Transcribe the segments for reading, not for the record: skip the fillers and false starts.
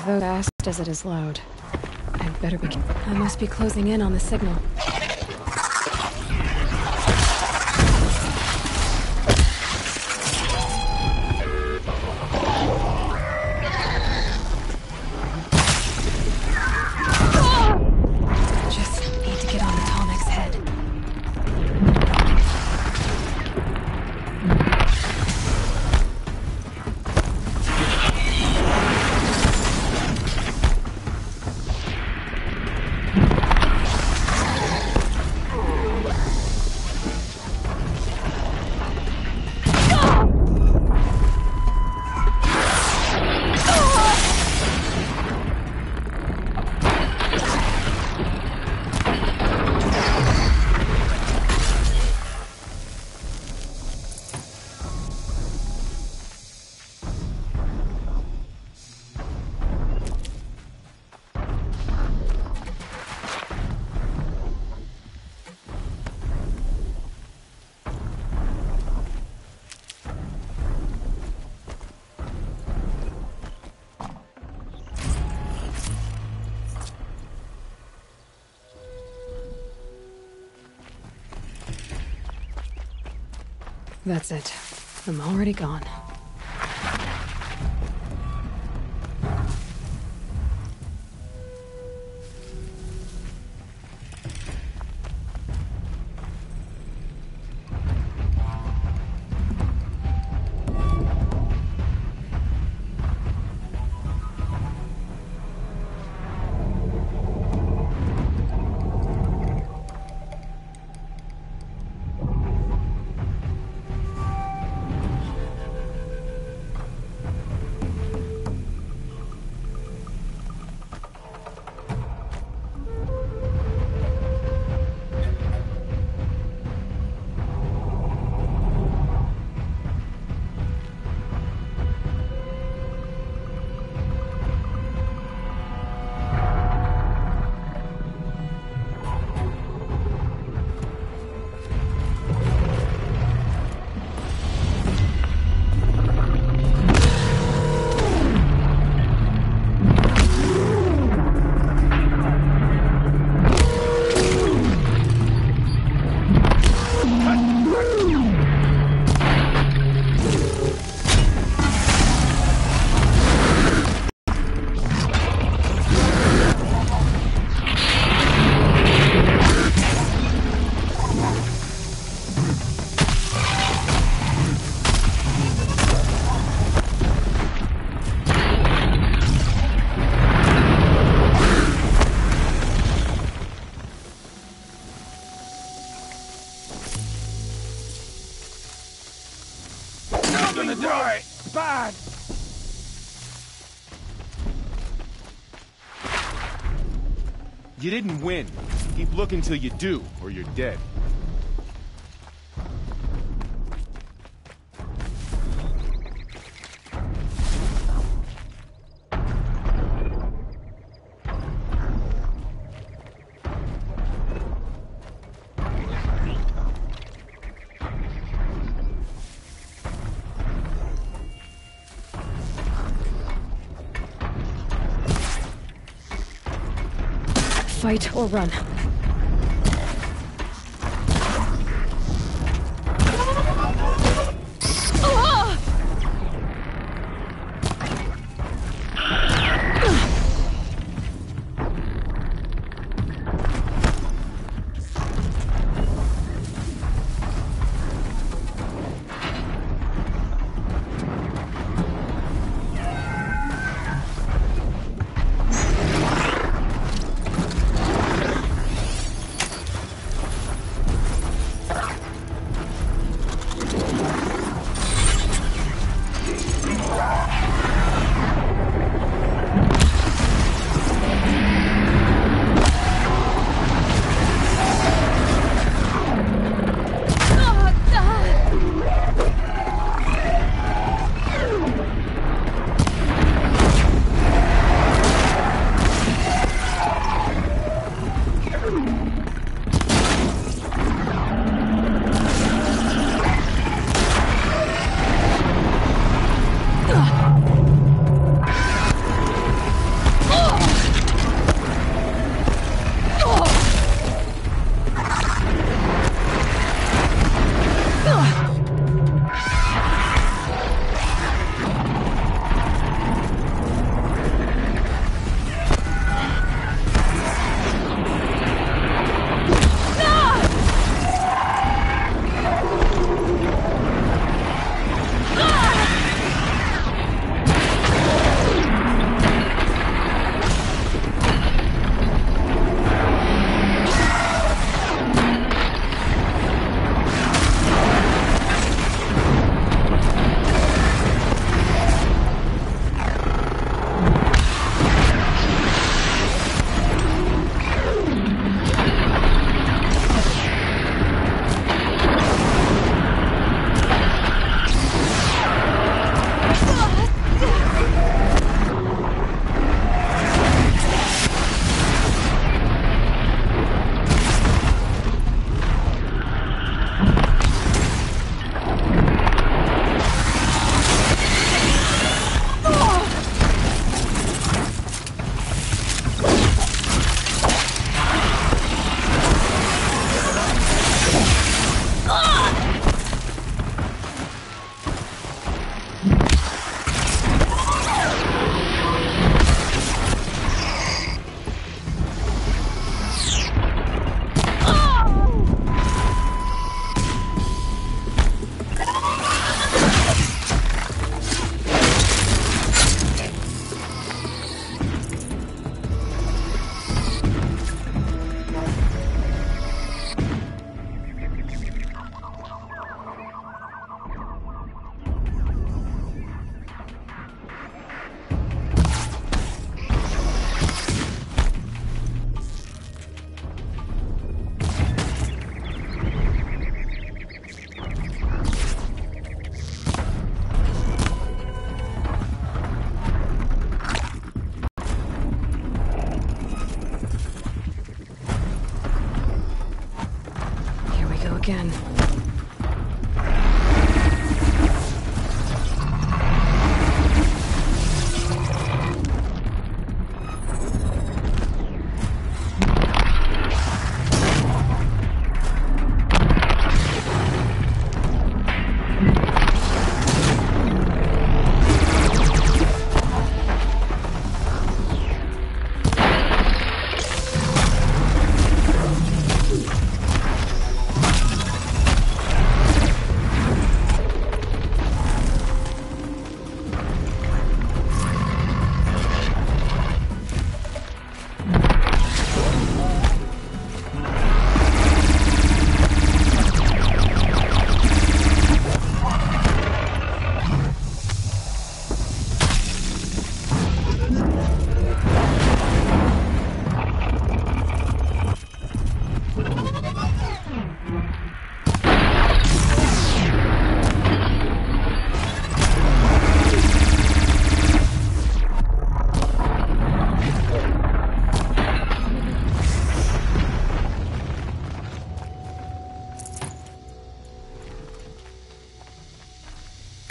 If those fast as it is loud, I'd better be. I must be closing in on the signal. That's it. I'm already gone. Bad! You didn't win. Keep looking till you do, or you're dead. Fight or run.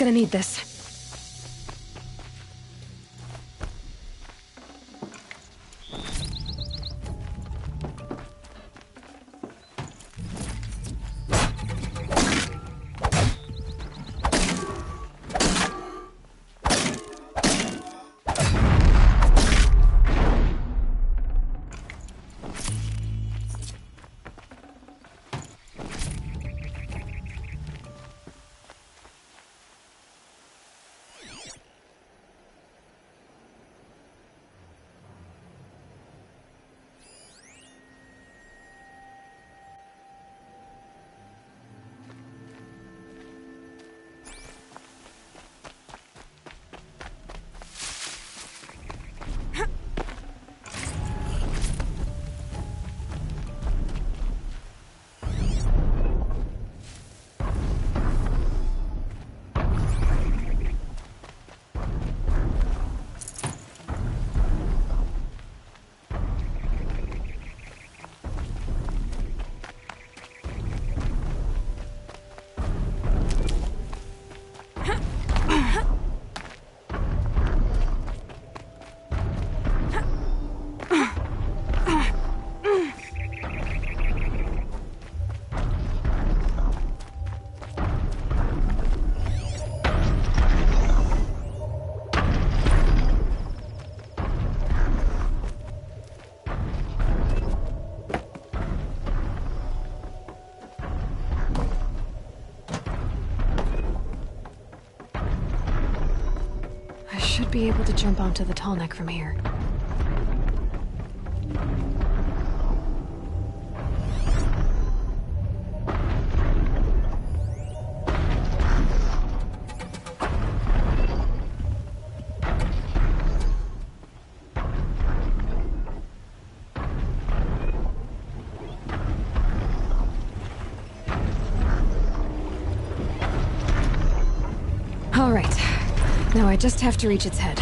Gonna need this. Be able to jump onto the tall neck from here. All right. Now I just have to reach its head.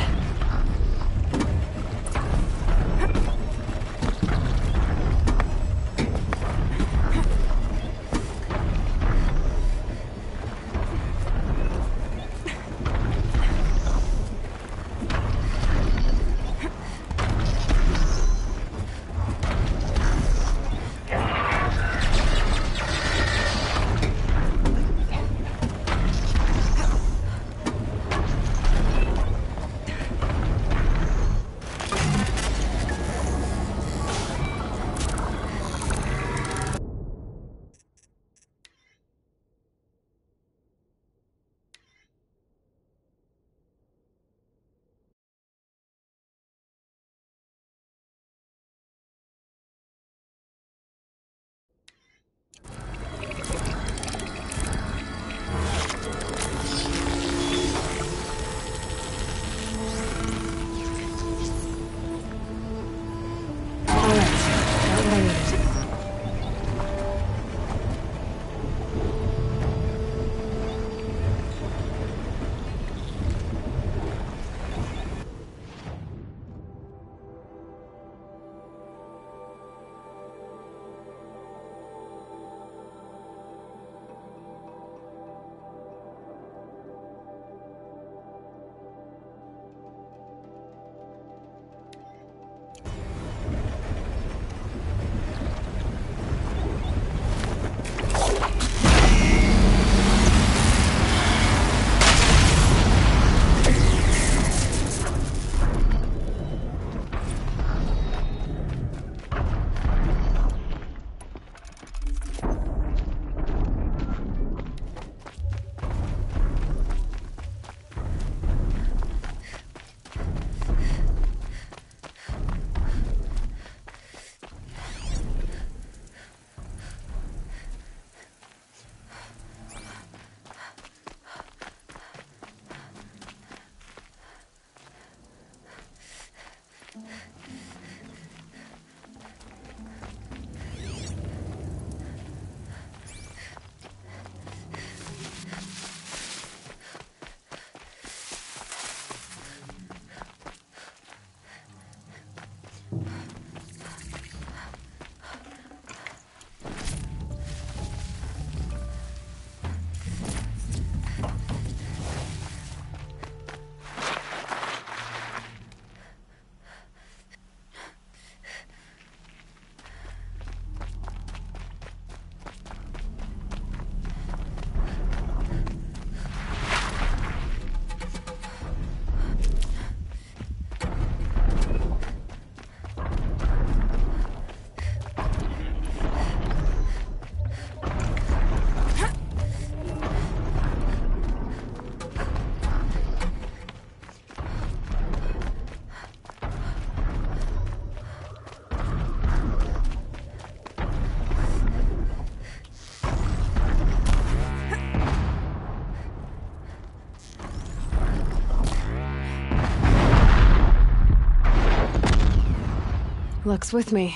Luck's with me.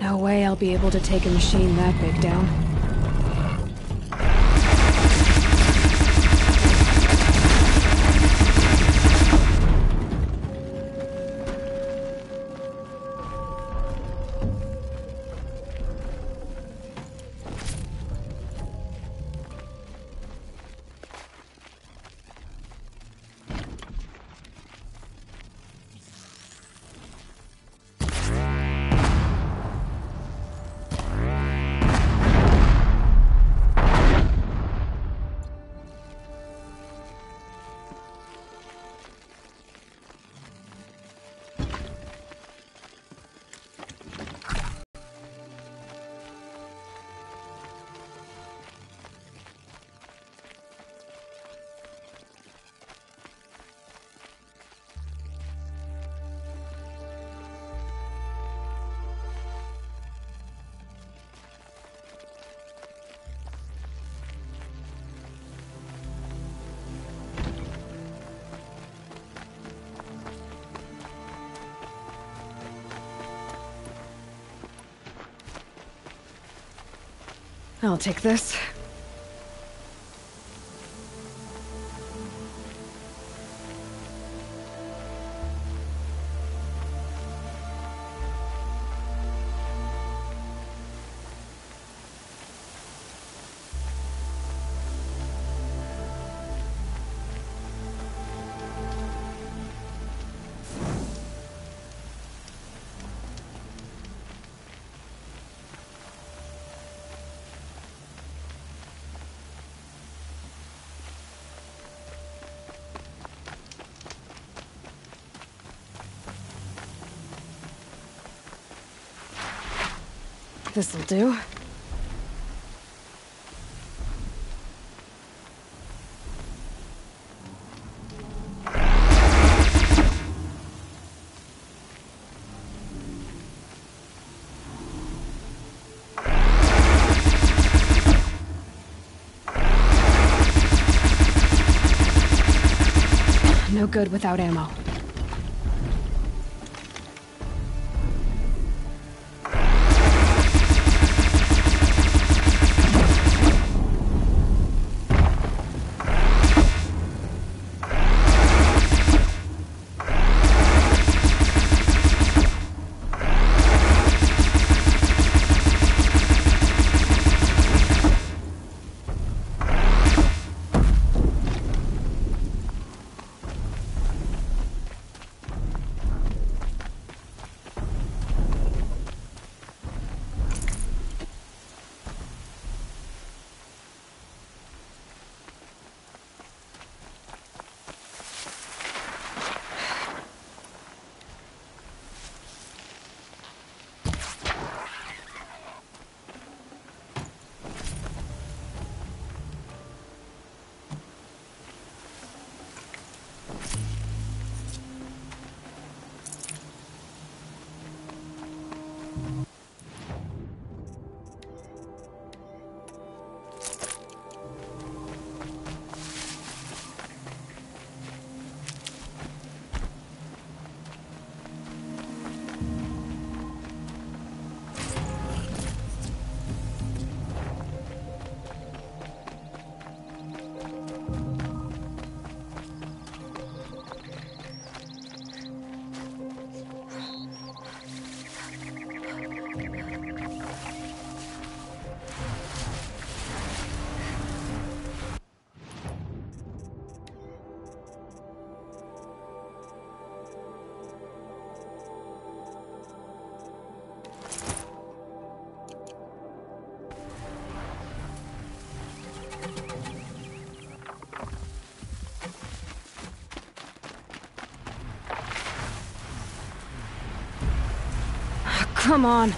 No way I'll be able to take a machine that big down. I'll take this. This'll do. No good without ammo. Come on.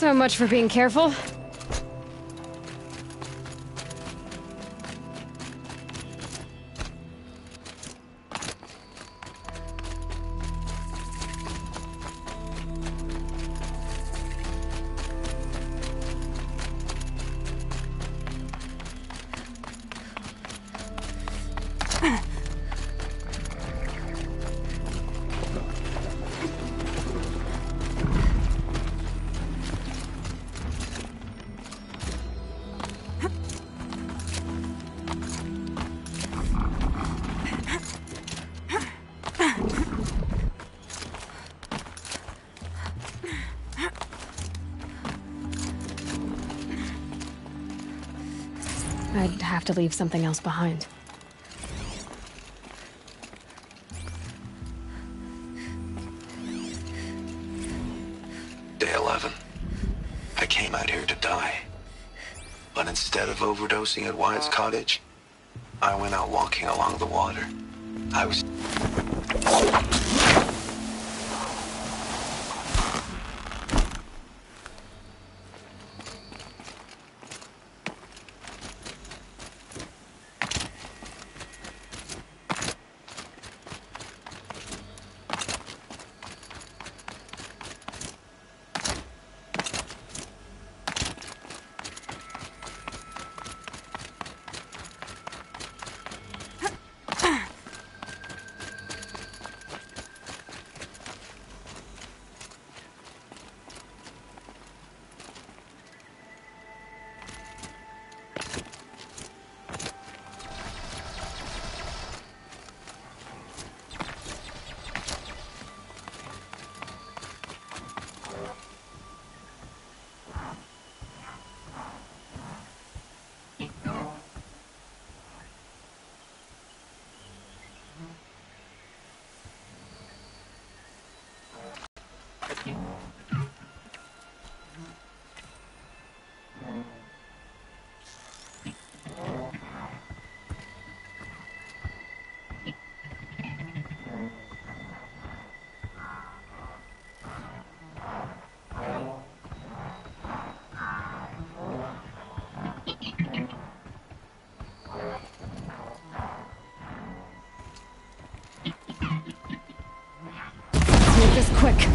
So much for being careful. I'd have to leave something else behind. Day 11. I came out here to die. But instead of overdosing at Wyatt's cottage, I went out walking along the water. I was... Make this quick.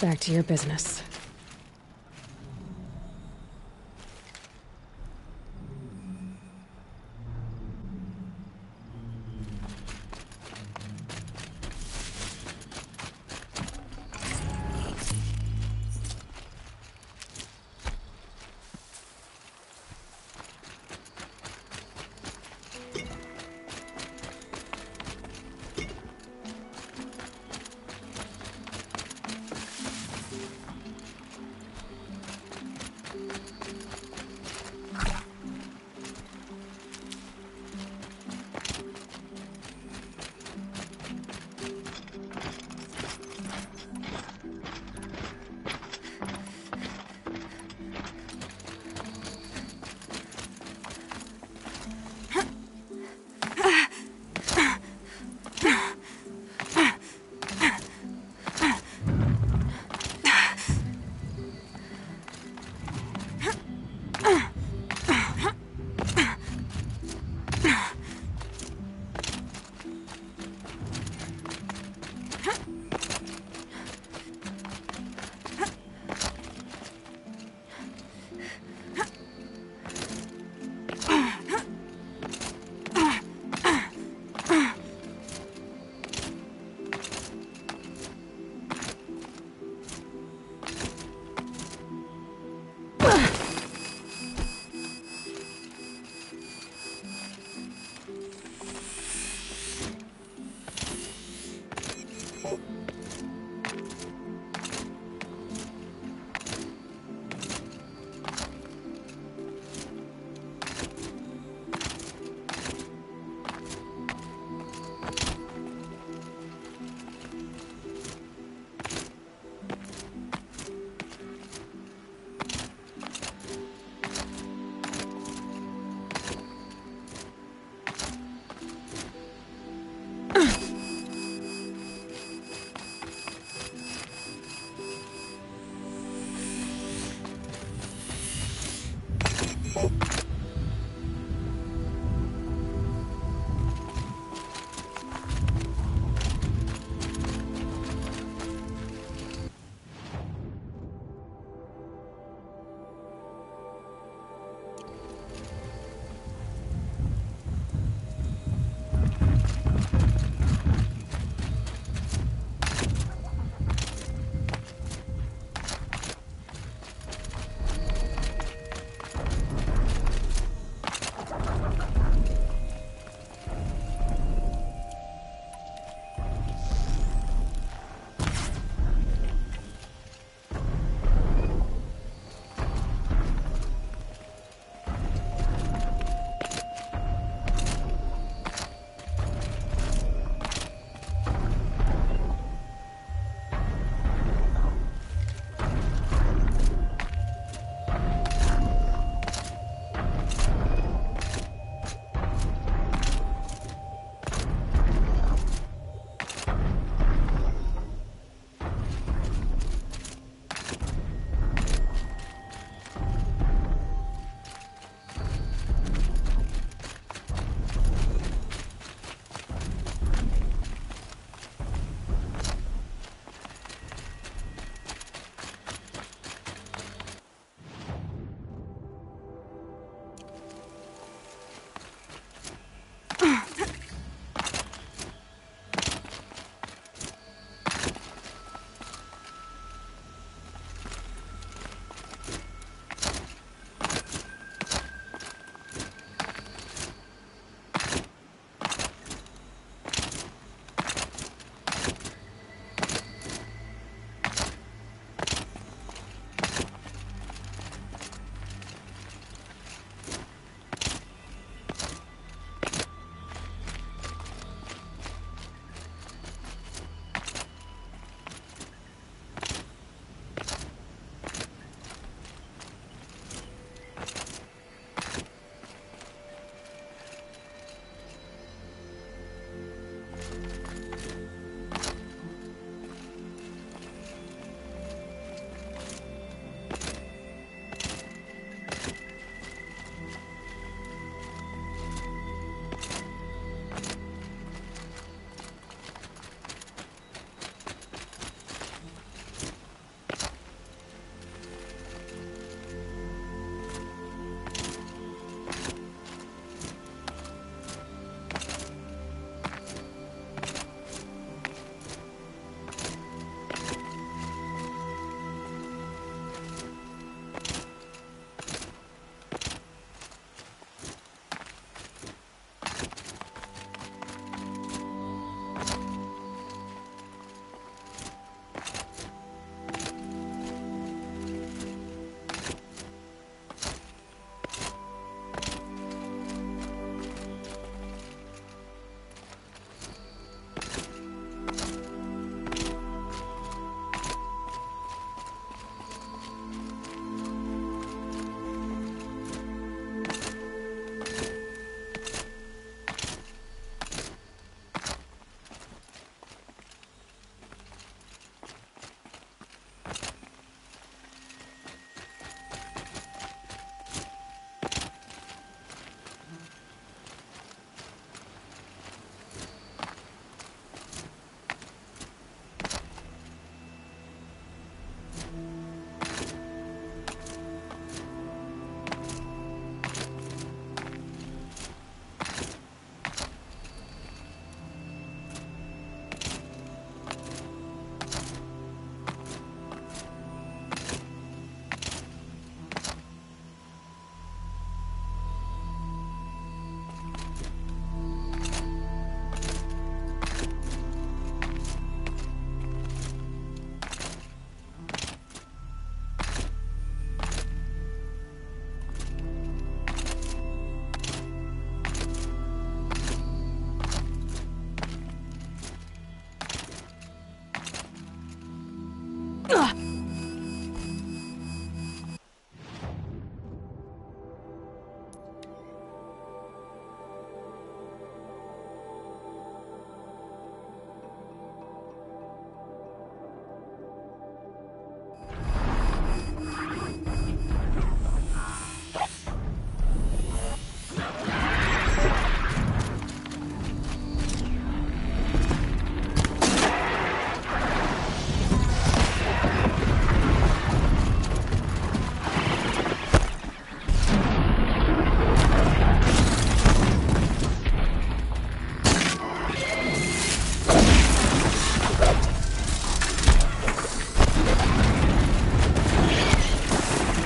Back to your business.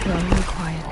Growing quiet.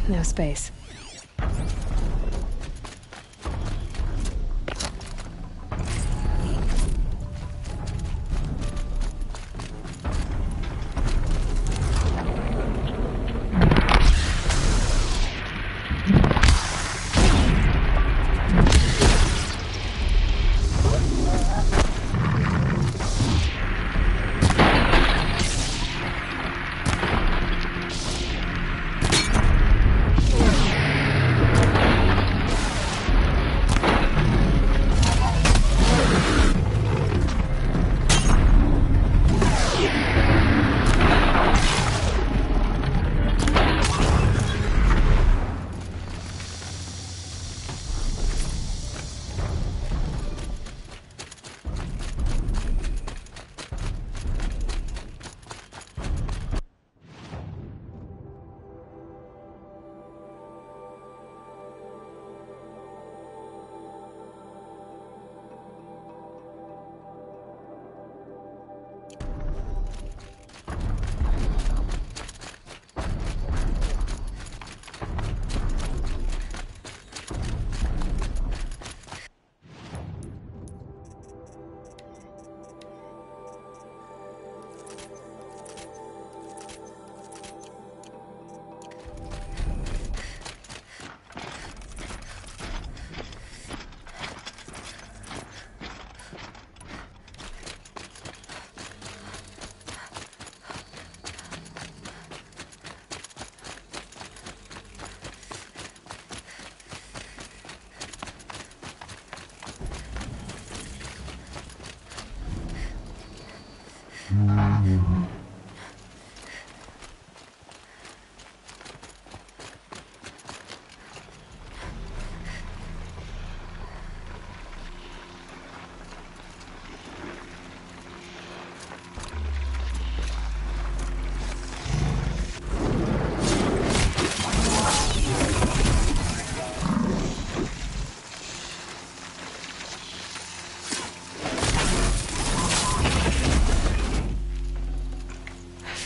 No space.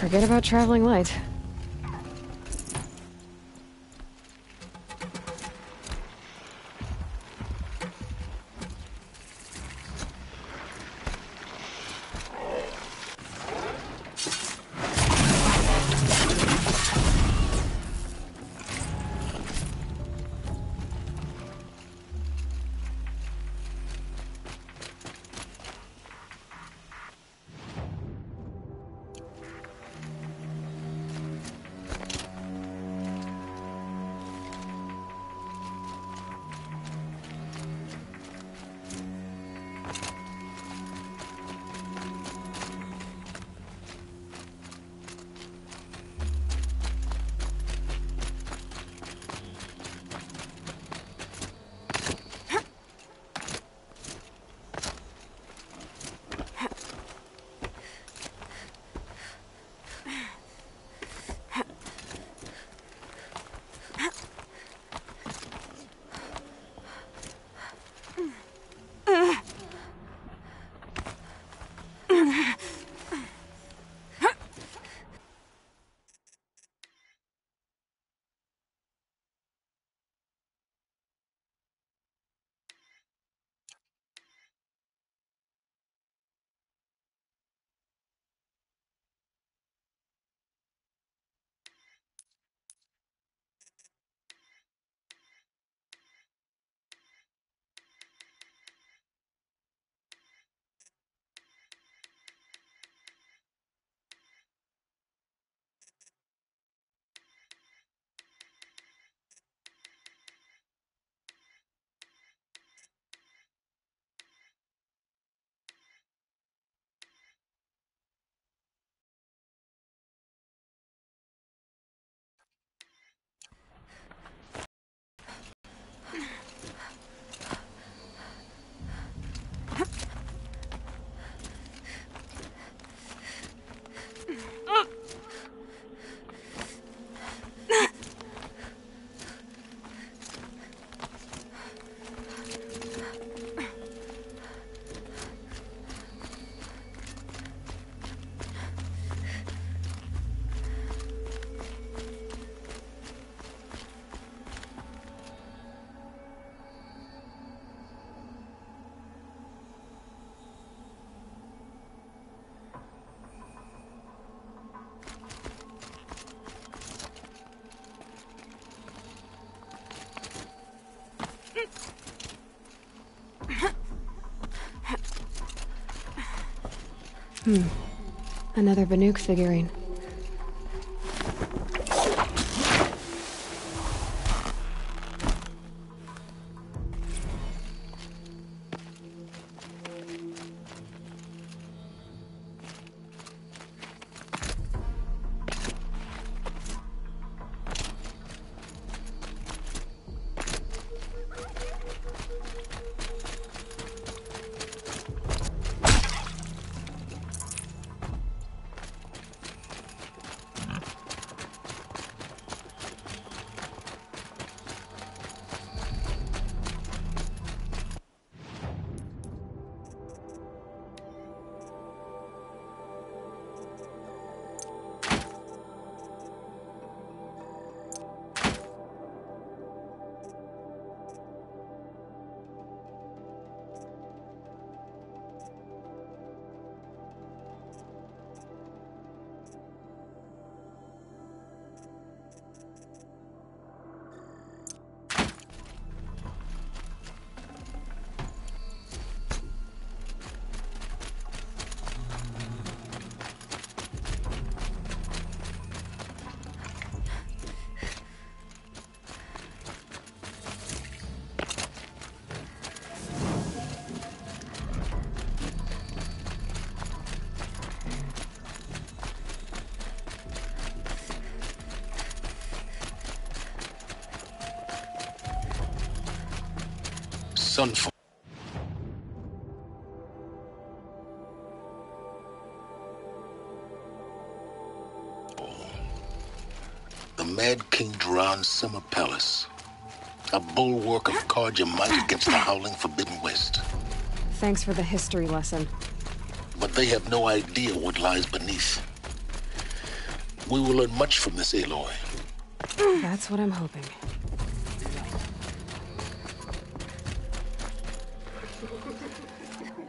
Forget about traveling light. Another Banuk figurine. Sunfall. The Mad King Duran's summer palace. A bulwark of Karja might against the howling Forbidden West. Thanks for the history lesson. But they have no idea what lies beneath. We will learn much from this Aloy. That's what I'm hoping.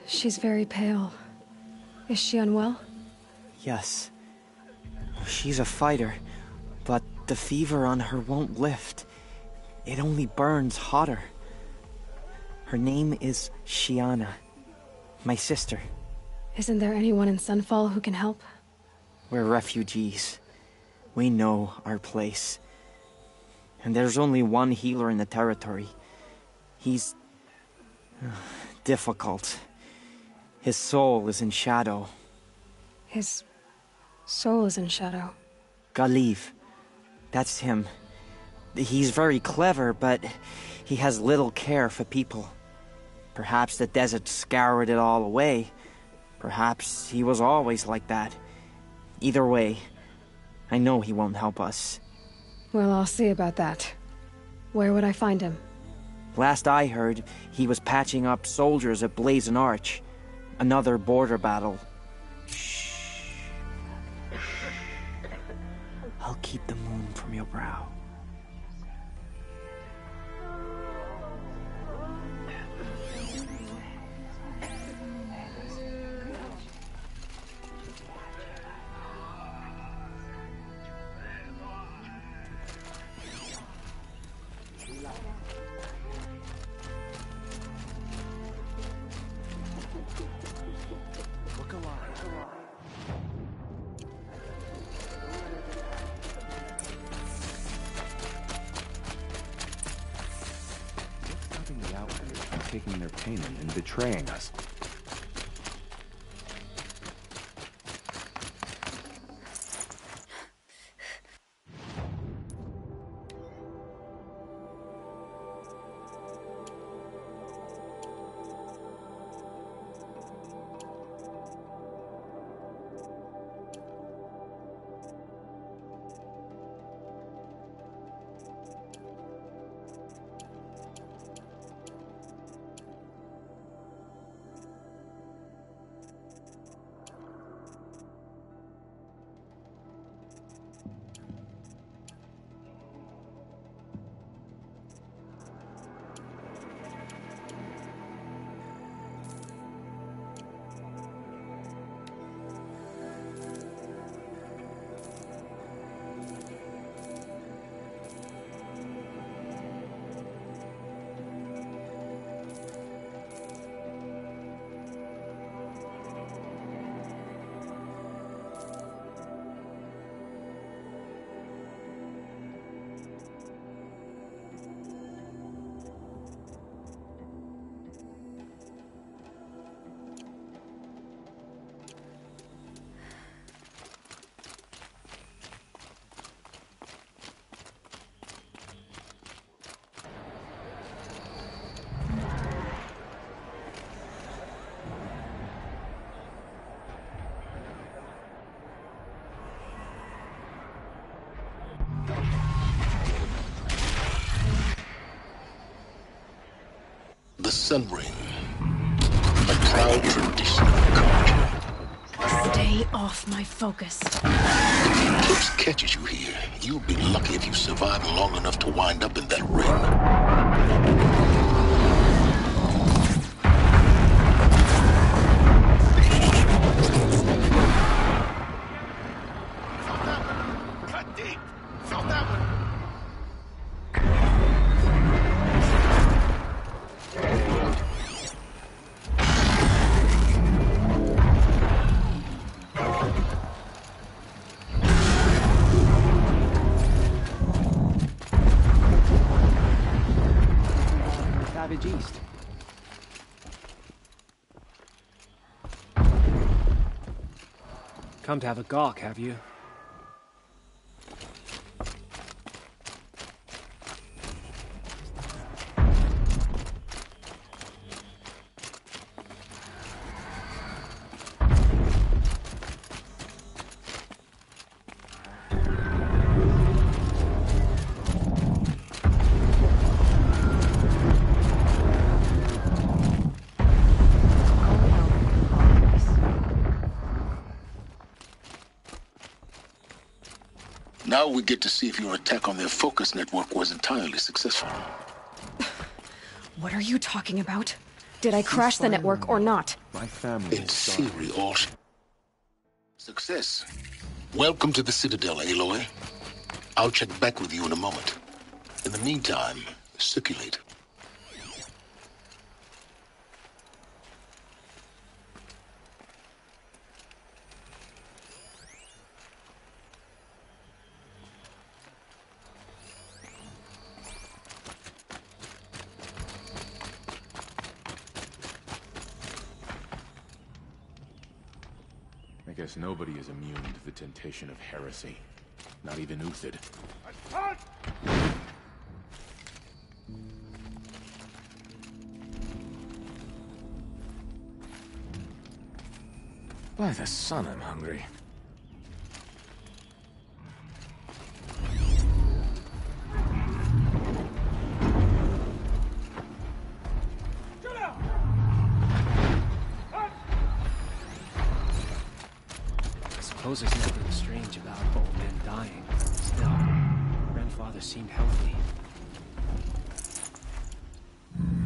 She's very pale. Is she unwell? Yes. She's a fighter, but the fever on her won't lift. It only burns hotter. Her name is Shiana, my sister. Isn't there anyone in Sunfall who can help? We're refugees. We know our place. And there's only one healer in the territory. He's difficult. His soul is in shadow. His soul is in shadow. Galiv. That's him. He's very clever, but he has little care for people. Perhaps the desert scoured it all away. Perhaps he was always like that. Either way, I know he won't help us. Well, I'll see about that. Where would I find him? Last I heard, he was patching up soldiers at Blazon Arch. Another border battle. Shh. I'll keep the moon from your brow. Taking their payment and betraying us. The Sun Ring. A proud tradition of Karja. Stay off my focus. If the Eclipse catches you here, you'll be lucky if you survive long enough to wind up in that ring. East. Come to have a gawk, have you? Now we get to see if your attack on their focus network was entirely successful. What are you talking about? Did I crash the network or not? My family In is sorry. theory, all success. Welcome to the Citadel, Aloy. I'll check back with you in a moment. In the meantime, circulate. I guess nobody is immune to the temptation of heresy. Not even Uthid. By the sun, I'm hungry. I suppose there's nothing strange about old men dying. Still, grandfather seemed healthy.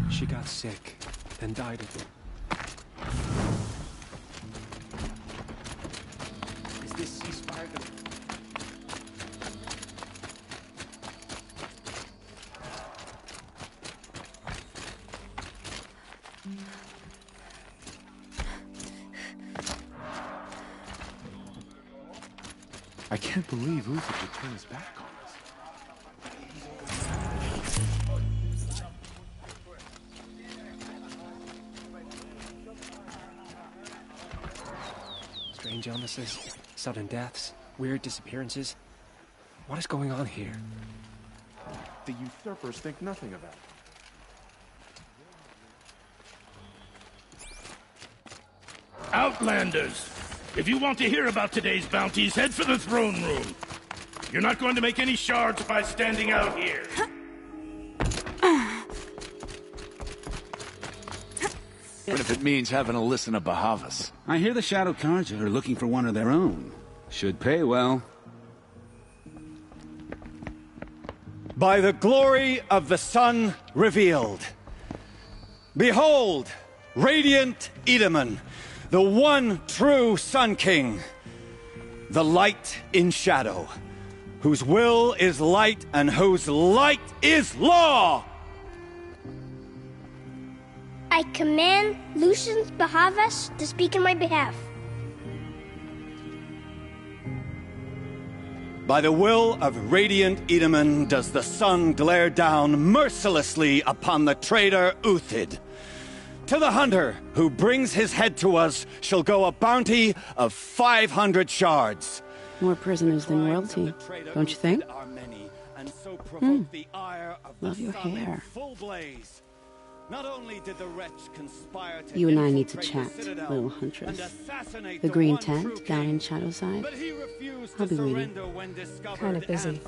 She got sick, then died of it. Is this ceasefire gonna... I can't believe Uthid would turn his back on us. Strange illnesses, sudden deaths, weird disappearances. What is going on here? The usurpers think nothing about it. Outlanders! If you want to hear about today's bounties, head for the throne room. You're not going to make any shards by standing out here. Even if it means having to listen to Bahavas. I hear the Shadow Carja are looking for one of their own. Should pay well. By the glory of the sun revealed. Behold, radiant Edaman, the one true Sun King, the light in shadow, whose will is light and whose light is law! I command Lucius Bahavas to speak in my behalf. By the will of radiant Edaman does the sun glare down mercilessly upon the traitor Uthid. To the hunter who brings his head to us shall go a bounty of 500 shards. More prisoners than royalty, don't you think? Love your hair. Not only did the wretch conspire to You and I need to chat, little huntress. The green tent down in Shadowside. I'll be waiting. Kind of busy.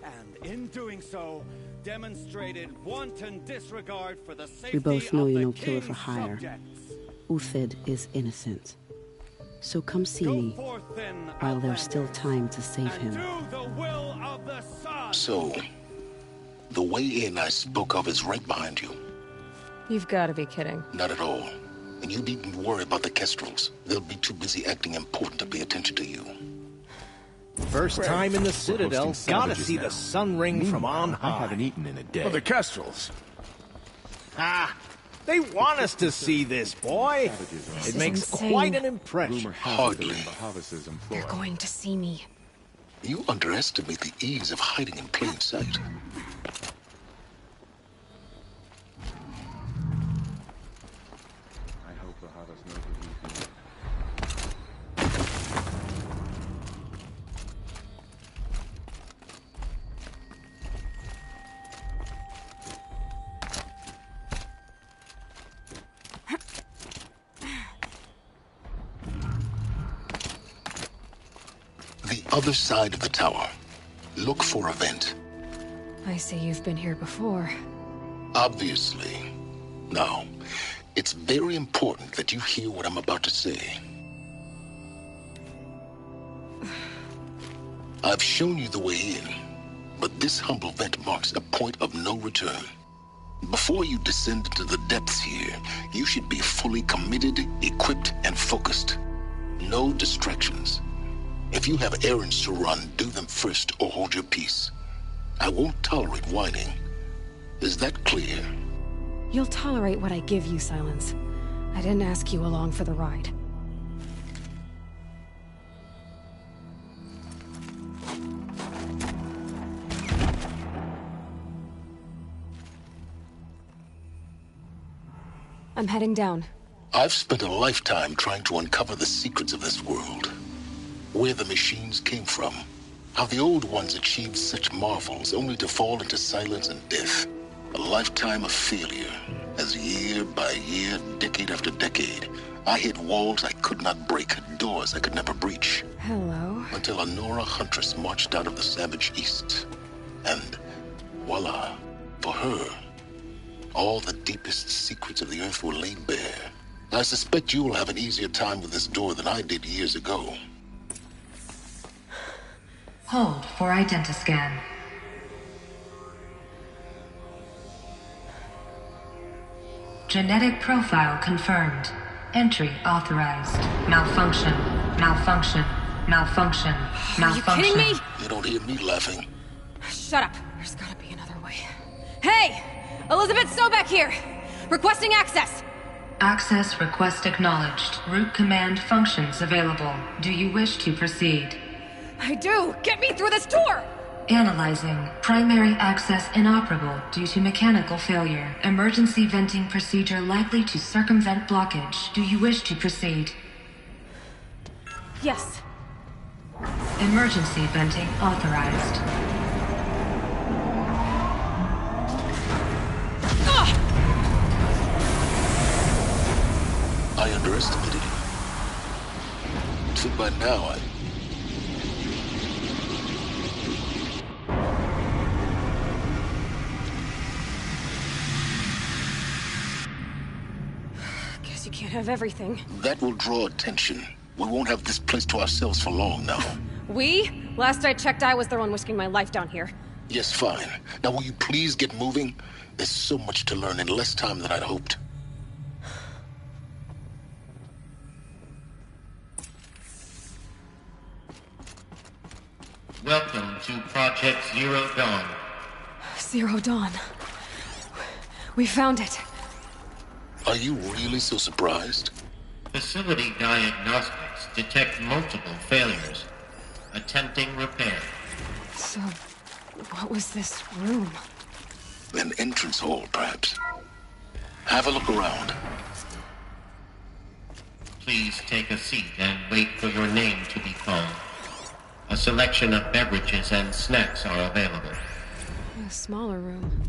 And in doing so, demonstrated wanton disregard for the safety We both know of you're the no killer for king's hire. subjects. Uthid is innocent. So come see me, while there's still time to save him. So, the way in I spoke of is right behind you. You've got to be kidding. Not at all. And you needn't worry about the Kestrels. They'll be too busy acting important to pay attention to you. First time in the Citadel, gotta see the sun ring from on high. I haven't eaten in a day. For the Kestrels. Ah, they want us to see this, boy. It makes insane. quite an impression. Hardly. They're going to see me. You underestimate the ease of hiding in plain sight. I hope Bahavas knows what he's doing. The other side of the tower. Look for a vent. I see you've been here before. Obviously. Now, it's very important that you hear what I'm about to say. I've shown you the way in, but this humble vent marks a point of no return. Before you descend into the depths here, you should be fully committed, equipped, and focused. No distractions. If you have errands to run, do them first or hold your peace. I won't tolerate whining. Is that clear? You'll tolerate what I give you, Silence. I didn't ask you along for the ride. I'm heading down. I've spent a lifetime trying to uncover the secrets of this world. Where the machines came from. How the old ones achieved such marvels only to fall into silence and death. A lifetime of failure, as year by year, decade after decade, I hit walls I could not break, doors I could never breach. Hello. Until a Nora huntress marched out of the savage east. And voila, for her, all the deepest secrets of the earth were laid bare. I suspect you will have an easier time with this door than I did years ago. Hold for identiscan. Genetic profile confirmed. Entry authorized. Malfunction. Malfunction. Malfunction. Malfunction. Are you kidding me? You don't hear me laughing. Shut up. There's gotta be another way. Hey! Elizabeth Sobek here! Requesting access! Access request acknowledged. Root command functions available. Do you wish to proceed? I do! Get me through this door! Analyzing. Primary access inoperable due to mechanical failure. Emergency venting procedure likely to circumvent blockage. Do you wish to proceed? Yes. Emergency venting authorized. I underestimated you. So by now, Guess you can't have everything. That will draw attention. We won't have this place to ourselves for long now. We? Last I checked, I was the one risking my life down here. Yes, fine. Now will you please get moving? There's so much to learn in less time than I'd hoped. Welcome to Project Zero Dawn. Zero Dawn. We found it. Are you really so surprised? Facility diagnostics detect multiple failures. Attempting repair. So, what was this room? An entrance hall, perhaps. Have a look around. Please take a seat and wait for your name to be called. A selection of beverages and snacks are available. A smaller room.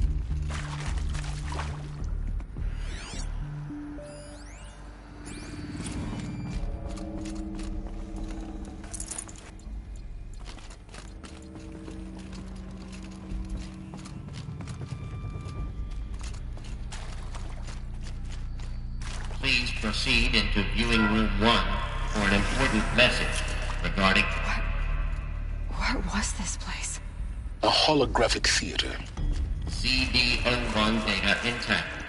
Please proceed into viewing room 1 for an important message regarding... What was this place? A holographic theater. CD01 data intact.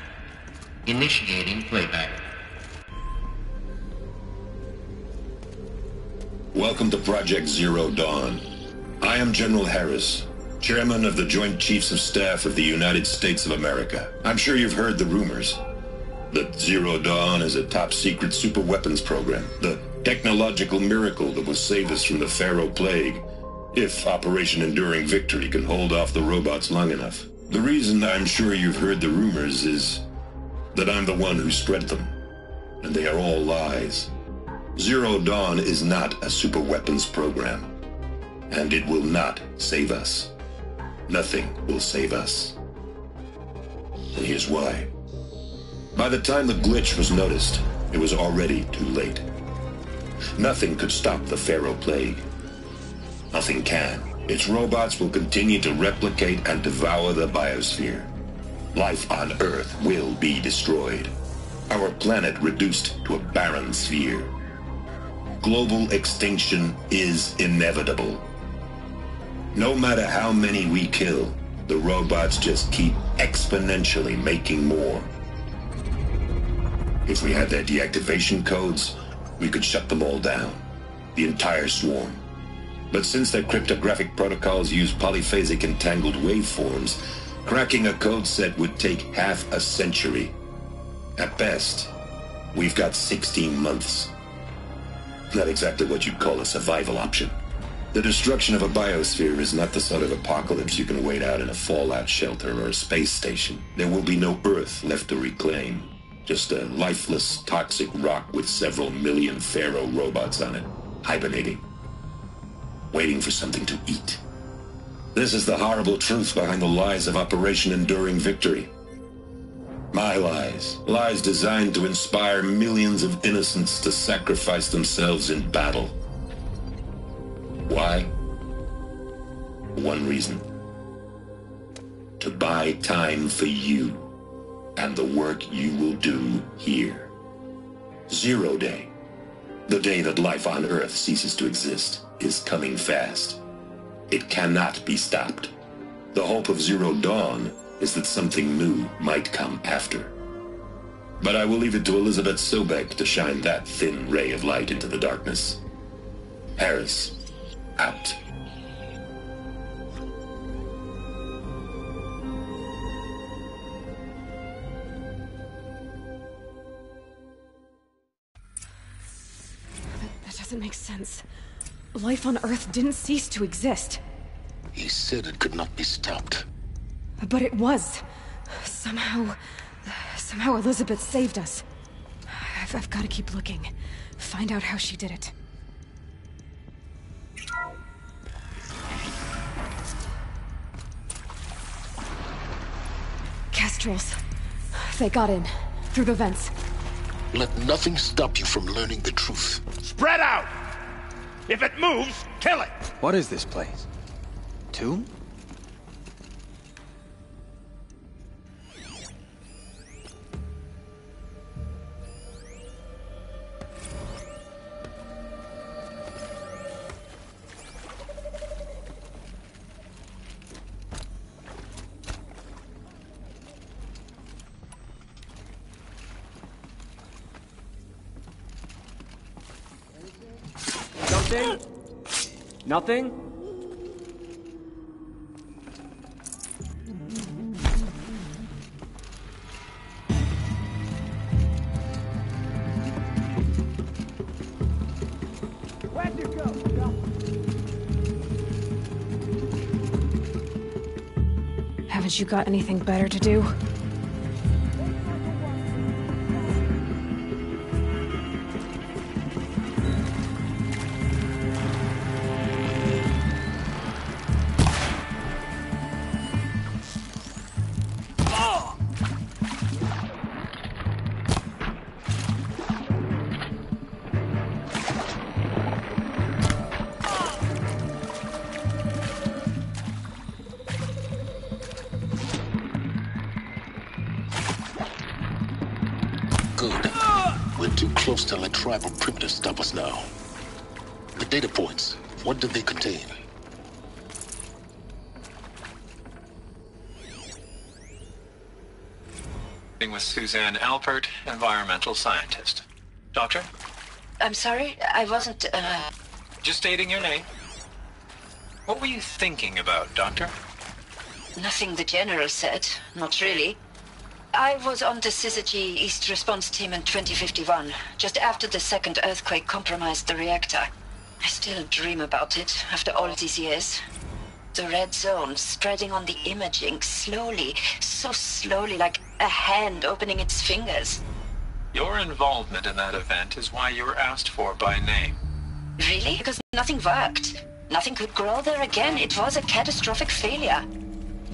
Initiating playback. Welcome to Project Zero Dawn. I am General Harris, Chairman of the Joint Chiefs of Staff of the United States of America. I'm sure you've heard the rumors that Zero Dawn is a top-secret superweapons program, the technological miracle that will save us from the Pharaoh Plague, if Operation Enduring Victory can hold off the robots long enough. The reason I'm sure you've heard the rumors is that I'm the one who spread them, and they are all lies. Zero Dawn is not a superweapons program, and it will not save us. Nothing will save us. And here's why. By the time the glitch was noticed, it was already too late. Nothing could stop the Pharaoh Plague. Nothing can. Its robots will continue to replicate and devour the biosphere. Life on Earth will be destroyed. Our planet reduced to a barren sphere. Global extinction is inevitable. No matter how many we kill, the robots just keep exponentially making more. If we had their deactivation codes, we could shut them all down. The entire swarm. But since their cryptographic protocols use polyphasic entangled waveforms, cracking a code set would take half a century. At best, we've got 16 months. Not exactly what you'd call a survival option. The destruction of a biosphere is not the sort of apocalypse you can wait out in a fallout shelter or a space station. There will be no Earth left to reclaim. Just a lifeless, toxic rock with several million Pharaoh robots on it, hibernating, waiting for something to eat. This is the horrible truth behind the lies of Operation Enduring Victory. My lies. Lies designed to inspire millions of innocents to sacrifice themselves in battle. Why? One reason. To buy time for you and the work you will do here. 0 Day. The day that life on Earth ceases to exist is coming fast. It cannot be stopped. The hope of Zero Dawn is that something new might come after. But I will leave it to Elizabeth Sobek to shine that thin ray of light into the darkness. Harris, out. That doesn't make sense. Life on Earth didn't cease to exist. He said it could not be stopped. But it was. Somehow Elizabeth saved us. I've got to keep looking. Find out how she did it. Kestrels. They got in. Through the vents. Let nothing stop you from learning the truth. Spread out! If it moves, kill it! What is this place? Tomb? Nothing? Where'd you go? Haven't you got anything better to do? Good. We're too close to let tribal primitives stop us now. The data points, what do they contain? With Suzanne Alpert, environmental scientist. Doctor? I'm sorry, I wasn't, Just stating your name. What were you thinking about, Doctor? Nothing the General said. Not really. I was on the Syzygy East Response Team in 2051, just after the second earthquake compromised the reactor. I still dream about it, after all these years. The red zone spreading on the imaging, slowly, so slowly, like a hand opening its fingers. Your involvement in that event is why you were asked for by name. Really? Because nothing worked. Nothing could grow there again. It was a catastrophic failure.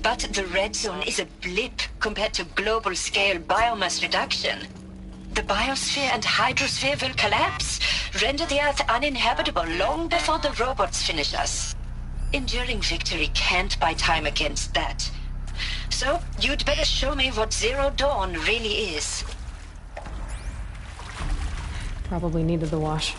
But the red zone is a blip compared to global-scale biomass reduction. The biosphere and hydrosphere will collapse, render the Earth uninhabitable long before the robots finish us. Enduring Victory can't buy time against that. So, you'd better show me what Zero Dawn really is. Probably needed the wash.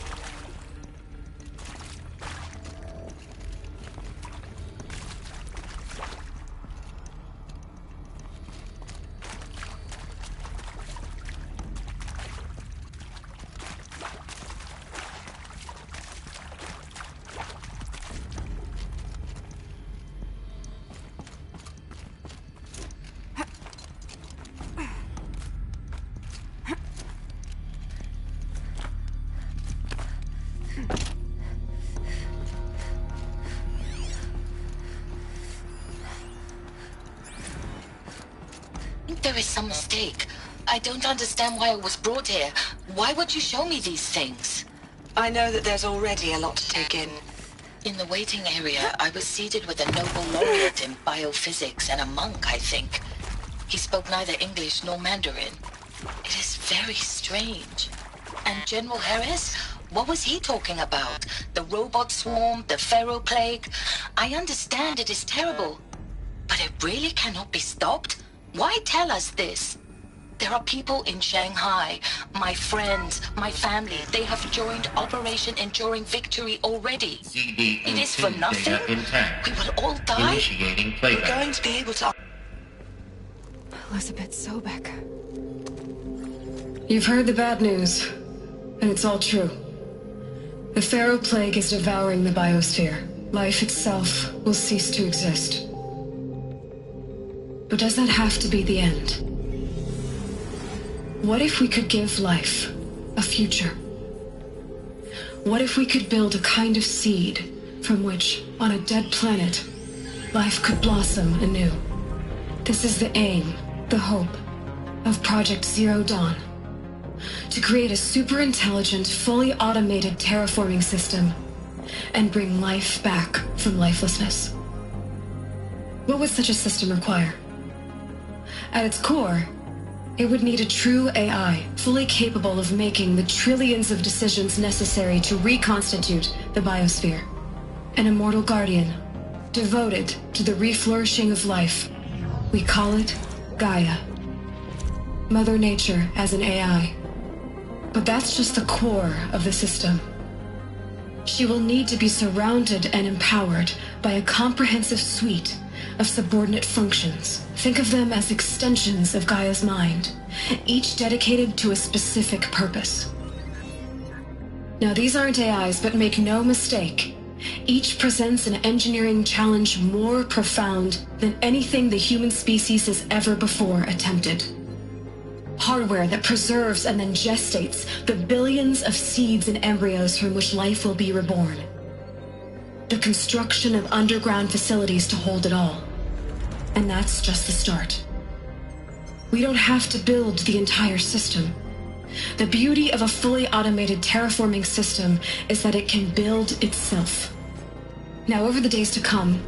think there is some mistake. I don't understand why I was brought here. Why would you show me these things? I know that there's already a lot to take in. In the waiting area, I was seated with a Nobel laureate in biophysics and a monk, I think. He spoke neither English nor Mandarin. It is very strange. And General Harris? What was he talking about? The robot swarm, the Pharaoh plague? I understand it is terrible. But it really cannot be stopped? Why tell us this? There are people in Shanghai, my friends, my family. They have joined Operation Enduring Victory already. It is for nothing? We will all die? Initiating playback. We're going to be able to... Elizabeth Sobek. You've heard the bad news, and it's all true. The Pharaoh plague is devouring the biosphere. Life itself will cease to exist. But does that have to be the end? What if we could give life a future? What if we could build a kind of seed from which, on a dead planet, life could blossom anew? This is the aim, the hope, of Project Zero Dawn. To create a super-intelligent, fully automated terraforming system and bring life back from lifelessness. What would such a system require? At its core, it would need a true AI, fully capable of making the trillions of decisions necessary to reconstitute the biosphere. An immortal guardian, devoted to the reflourishing of life. We call it Gaia. Mother Nature as an AI. But that's just the core of the system. She will need to be surrounded and empowered by a comprehensive suite of subordinate functions. Think of them as extensions of Gaia's mind, each dedicated to a specific purpose. Now, these aren't AIs, but make no mistake, each presents an engineering challenge more profound than anything the human species has ever before attempted. Hardware that preserves and then gestates the billions of seeds and embryos from which life will be reborn. The construction of underground facilities to hold it all. And that's just the start. We don't have to build the entire system. The beauty of a fully automated terraforming system is that it can build itself. Now, over the days to come,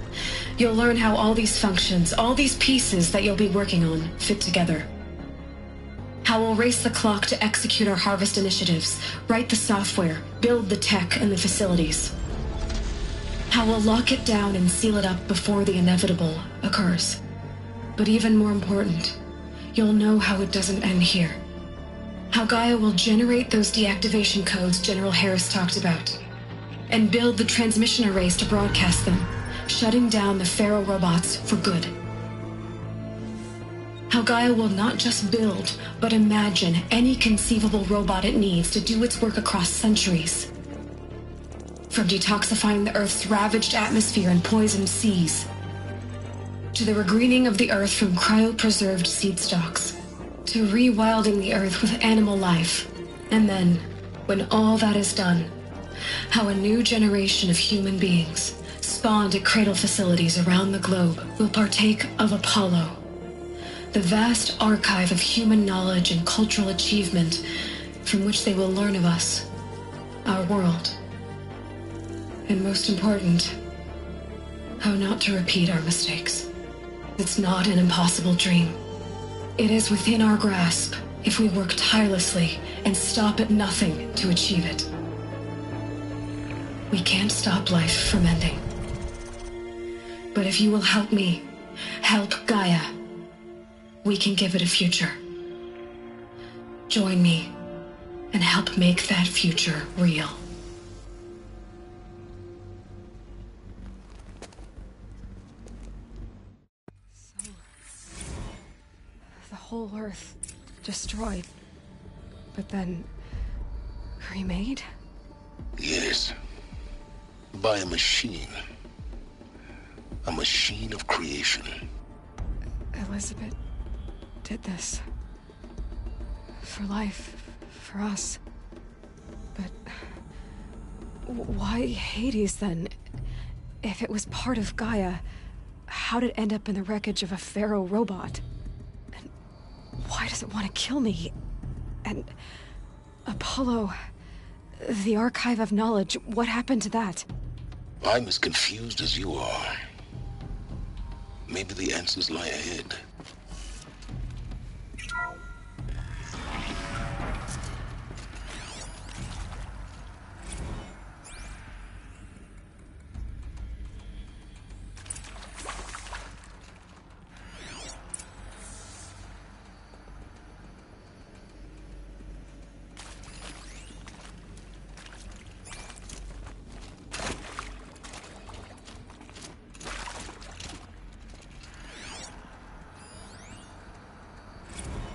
you'll learn how all these functions, all these pieces that you'll be working on, fit together. How we'll race the clock to execute our harvest initiatives, write the software, build the tech and the facilities. How we'll lock it down and seal it up before the inevitable occurs. But even more important, you'll know how it doesn't end here. How Gaia will generate those deactivation codes General Harris talked about, and build the transmission arrays to broadcast them, shutting down the Pharaoh robots for good. How Gaia will not just build, but imagine any conceivable robot it needs to do its work across centuries. From detoxifying the Earth's ravaged atmosphere and poisoned seas, to the regreening of the Earth from cryopreserved seed stalks, to rewilding the Earth with animal life. And then, when all that is done, how a new generation of human beings, spawned at cradle facilities around the globe, will partake of Apollo, the vast archive of human knowledge and cultural achievement from which they will learn of us, our world. And most important, how not to repeat our mistakes. It's not an impossible dream. It is within our grasp if we work tirelessly and stop at nothing to achieve it. We can't stop life from ending. But if you will help me, help Gaia, we can give it a future. Join me and help make that future real. The whole Earth destroyed, but then remade? Yes. By a machine. A machine of creation. Elizabeth did this. For life, for us. But why Hades then? If it was part of Gaia, how'd it end up in the wreckage of a Pharaoh robot? Why does it want to kill me? And Apollo, the Archive of Knowledge, what happened to that? I'm as confused as you are. Maybe the answers lie ahead.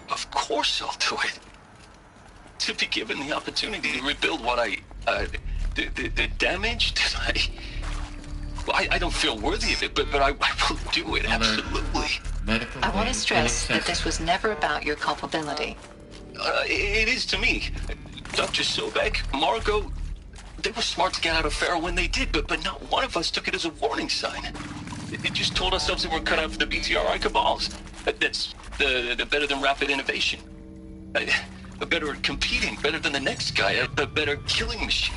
Of course I'll do it. To be given the opportunity to rebuild what the damage that I don't feel worthy of it, but I will do it, absolutely. I want to stress that this was never about your culpability. It is to me. Dr. Sobek, Margot, they were smart to get out of Pharaoh when they did, but not one of us took it as a warning sign. It just told ourselves that we're cut out for the BTRI cabals. That's the better than rapid innovation. Better at competing, better than the next guy, a better killing machine.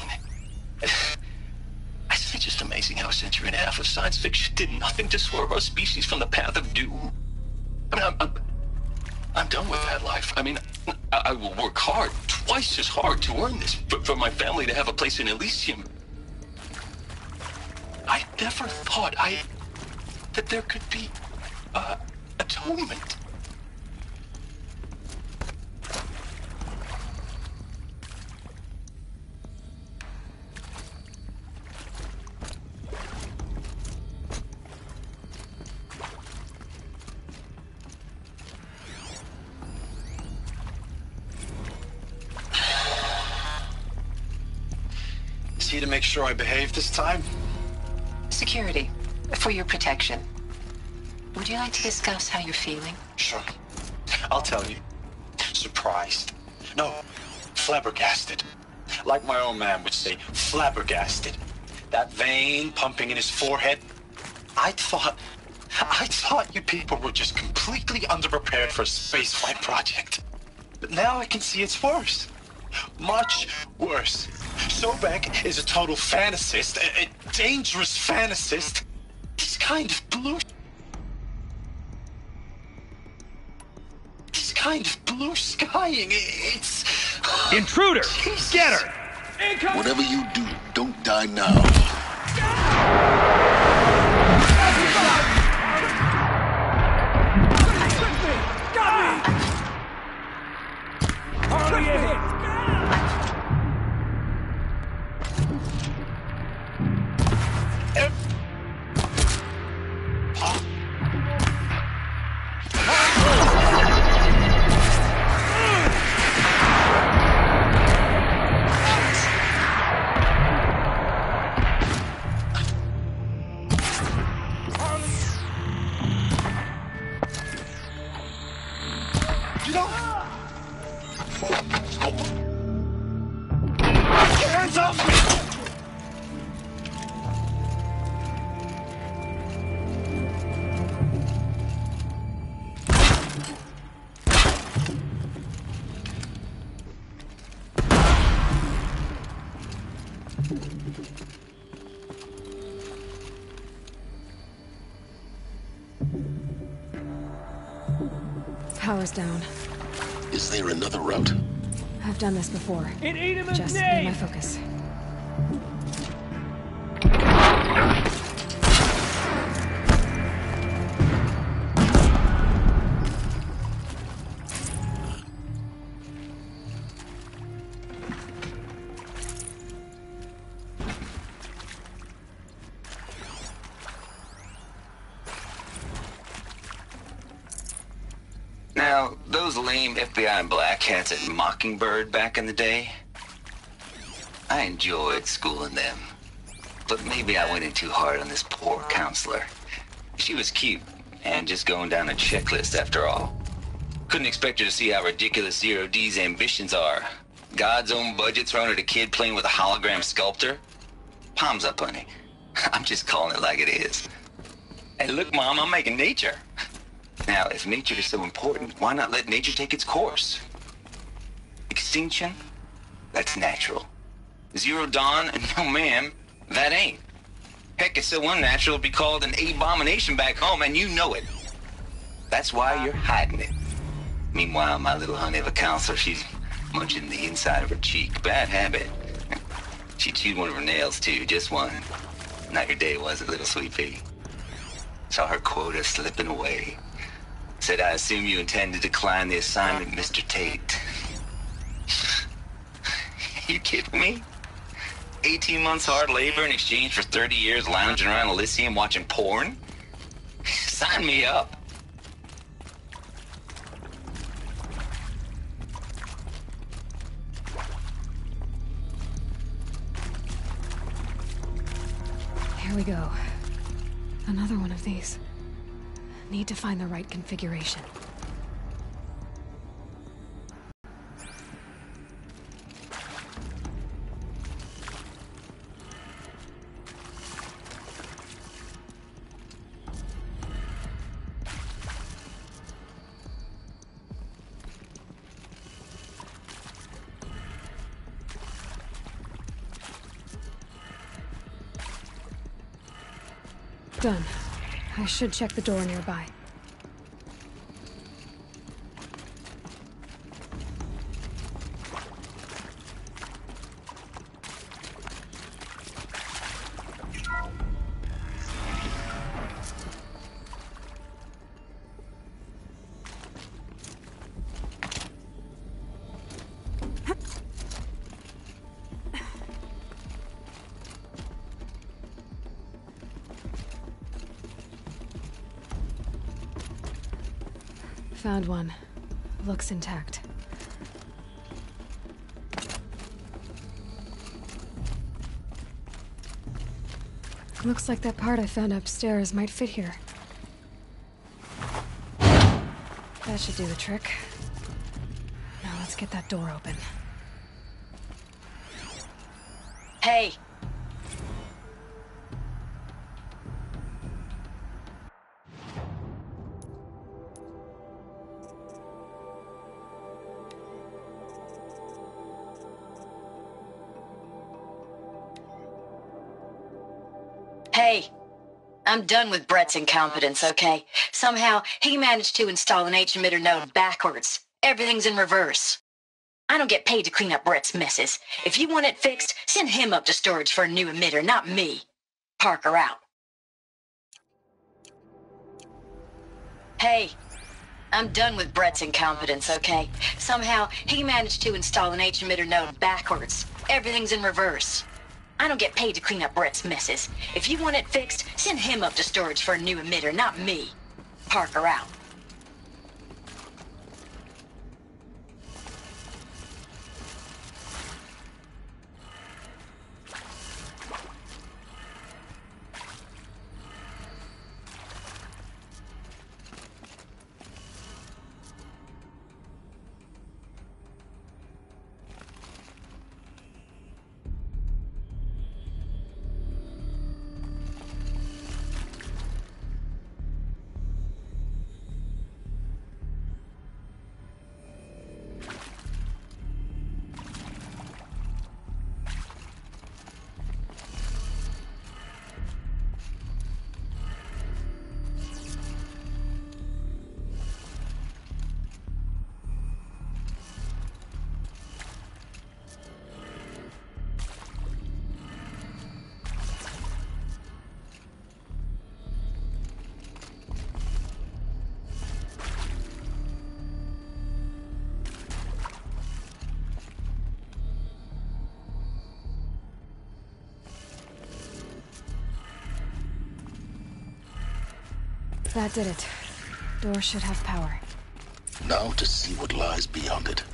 It's just amazing how a century and a half of science fiction did nothing to swerve our species from the path of doom. I mean, I'm done with that life. I mean, I will work hard, twice as hard to earn this, for my family to have a place in Elysium. I never thought that there could be atonement. To make sure I behave this time? Security, for your protection. Would you like to discuss how you're feeling? Sure. I'll tell you. Surprised. No, flabbergasted. Like my old man would say, flabbergasted. That vein pumping in his forehead. I thought you people were just completely underprepared for a spaceflight project. But now I can see it's worse. Much worse. Sobek is a total fantasist, a dangerous fantasist. He's kind of blue. He's kind of blue skying. It's... Intruder! Get her! Whatever you do, don't die now. Power's down. Is there another route? I've done this before. In Edamon's Just name! need my focus. Now, those lame FBI black hats at Mockingbird back in the day, I enjoyed schooling them. But maybe I went in too hard on this poor counselor. She was cute, and just going down a checklist after all. Couldn't expect her to see how ridiculous Zero D's ambitions are. God's own budget thrown at a kid playing with a hologram sculptor? Palms up, honey. I'm just calling it like it is. Hey, look, Mom, I'm making nature. Now, if nature is so important, why not let nature take its course? Extinction? That's natural. Zero Dawn? No, ma'am, that ain't. Heck, it's so unnatural it'd be called an abomination back home, and you know it. That's why you're hiding it. Meanwhile, my little honey of a counselor, she's munching the inside of her cheek. Bad habit. She chewed one of her nails, too, just one. Not your day, was it, little sweet pea? Saw her quota slipping away. Said, I assume you intend to decline the assignment, Mr. Tate. You kidding me? 18 months hard labor in exchange for 30 years lounging around Elysium watching porn? Sign me up. Here we go. Another one of these. Need to find the right configuration. Done. I should check the door nearby. Found one. Looks intact. Looks like that part I found upstairs might fit here. That should do the trick. Now let's get that door open. Hey! Hey, I'm done with Brett's incompetence, okay? Somehow, he managed to install an H-emitter node backwards. Everything's in reverse. I don't get paid to clean up Brett's messes. If you want it fixed, send him up to storage for a new emitter, not me. Parker out. Hey, I'm done with Brett's incompetence, okay? Somehow, he managed to install an H-emitter node backwards. Everything's in reverse. I don't get paid to clean up Brett's messes. If you want it fixed, send him up to storage for a new emitter, not me. Parker out. That did it. Door should have power. Now to see what lies beyond it.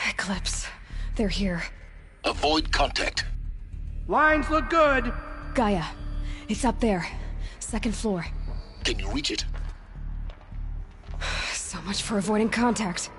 Eclipse. They're here. Avoid contact. Lines look good. Gaia. It's up there. Second floor. Can you reach it? So much for avoiding contact.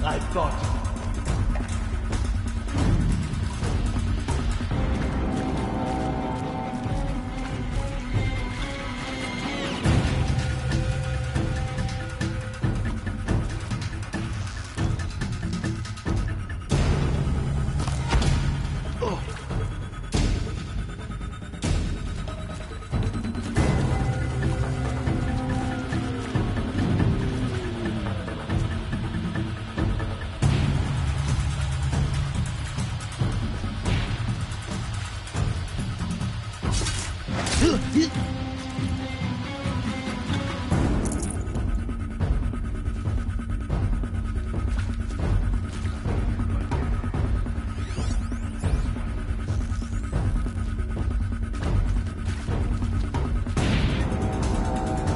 I thought...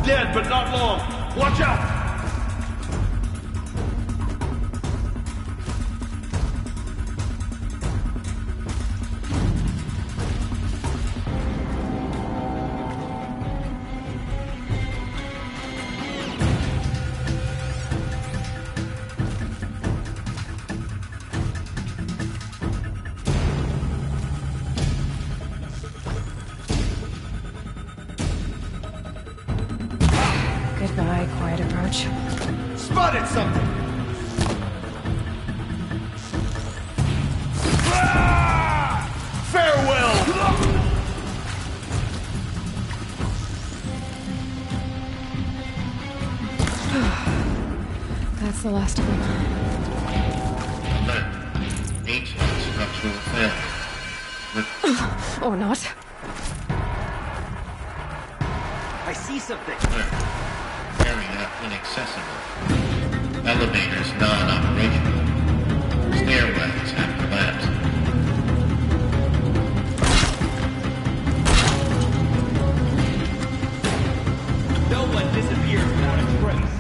Dead, but not long. Watch out! Goodbye, quiet approach. Spotted something! Ah! Farewell! That's the last of them. virtual failure. Or not. I see something. Area inaccessible. Elevators non-operational. Stairwells have collapsed. No one disappears without a trace.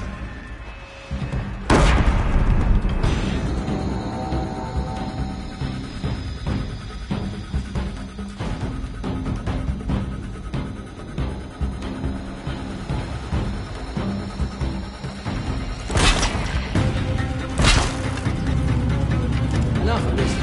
Enough of this.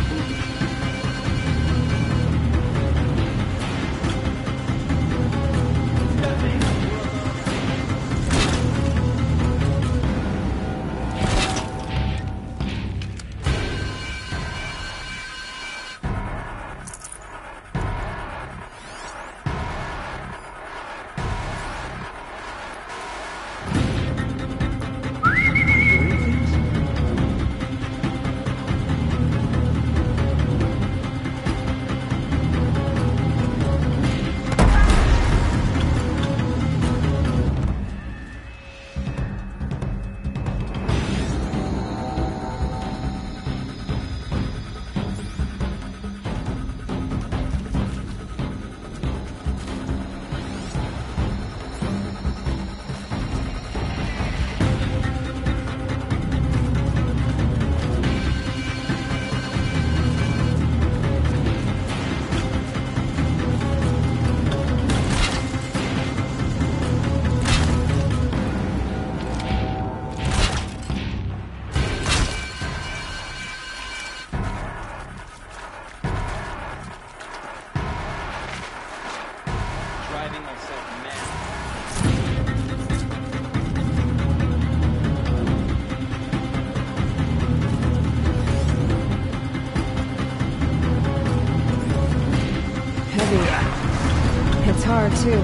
It's hard, too.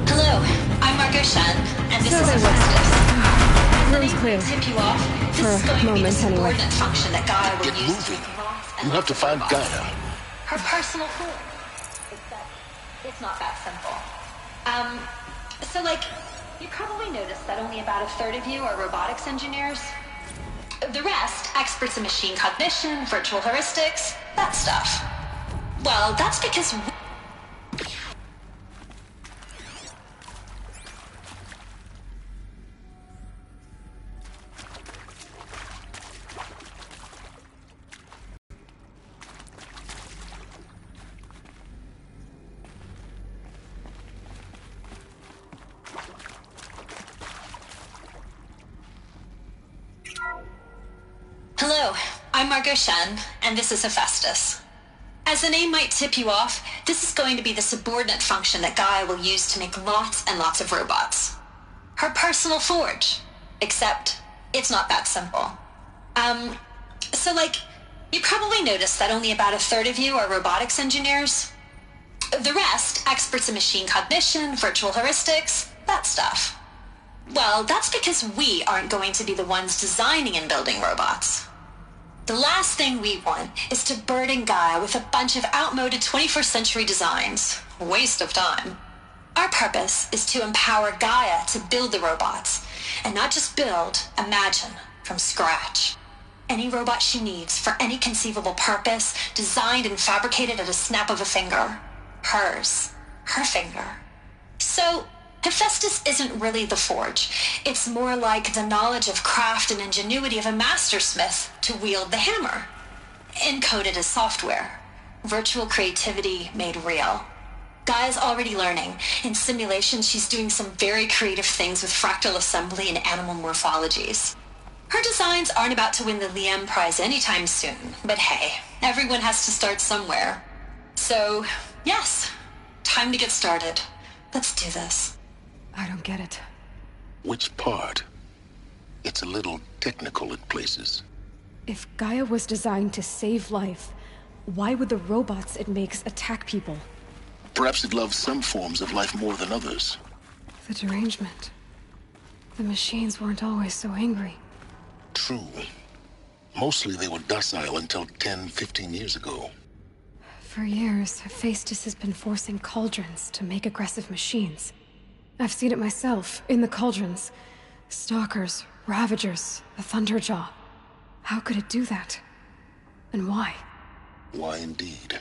Hello, I'm Margot Shen, and this is Festus. Room's clear. Tip you off. This For is going a to be the moment, anyway. subordinate function that Gaia will Get use moving. to make You have to find Gaia. her personal form. It's not that simple. So like, you probably noticed that only about a third of you are robotics engineers. The rest, experts in machine cognition, virtual heuristics, that stuff. Well, that's because Hello, I'm Margot Shen, and this is Hephaestus. As the name might tip you off, this is going to be the subordinate function that Gaia will use to make lots and lots of robots. Her personal forge. Except, it's not that simple. So like, you probably noticed that only about a third of you are robotics engineers. The rest, experts in machine cognition, virtual heuristics, that stuff. Well, that's because we aren't going to be the ones designing and building robots. The last thing we want is to burden Gaia with a bunch of outmoded 21st century designs. Waste of time. Our purpose is to empower Gaia to build the robots, and not just build, imagine, from scratch. Any robot she needs for any conceivable purpose, designed and fabricated at a snap of a finger. Hers. Her finger. So, Hephaestus isn't really the forge. It's more like the knowledge of craft and ingenuity of a mastersmith to wield the hammer. Encoded as software. Virtual creativity made real. Gaia's already learning. In simulations, she's doing some very creative things with fractal assembly and animal morphologies. Her designs aren't about to win the Liam Prize anytime soon, but hey, everyone has to start somewhere. So, yes, time to get started. Let's do this. I don't get it. Which part? It's a little technical in places. If Gaia was designed to save life, why would the robots it makes attack people? Perhaps it loves some forms of life more than others. The derangement. The machines weren't always so angry. True. Mostly they were docile until 10, 15 years ago. For years, Hephaestus has been forcing cauldrons to make aggressive machines. I've seen it myself, in the cauldrons. Stalkers, Ravagers, the Thunderjaw. How could it do that? And why? Why indeed?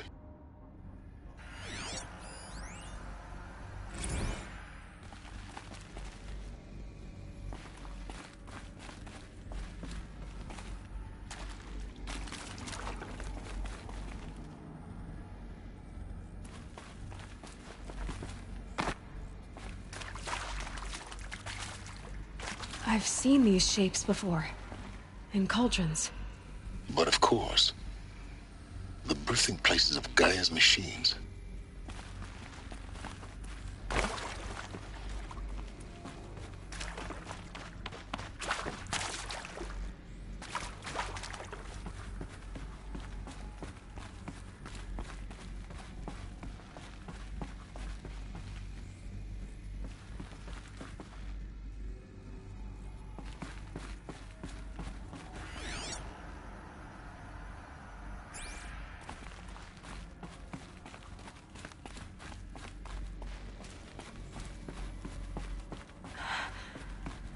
I've seen these shapes before. In cauldrons. But of course, the birthing places of Gaia's machines.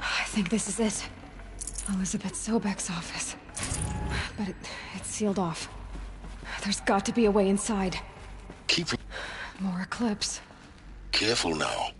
I think this is it. Elizabeth Sobek's office. But it's sealed off. There's got to be a way inside. Keep... More Eclipse. Careful now.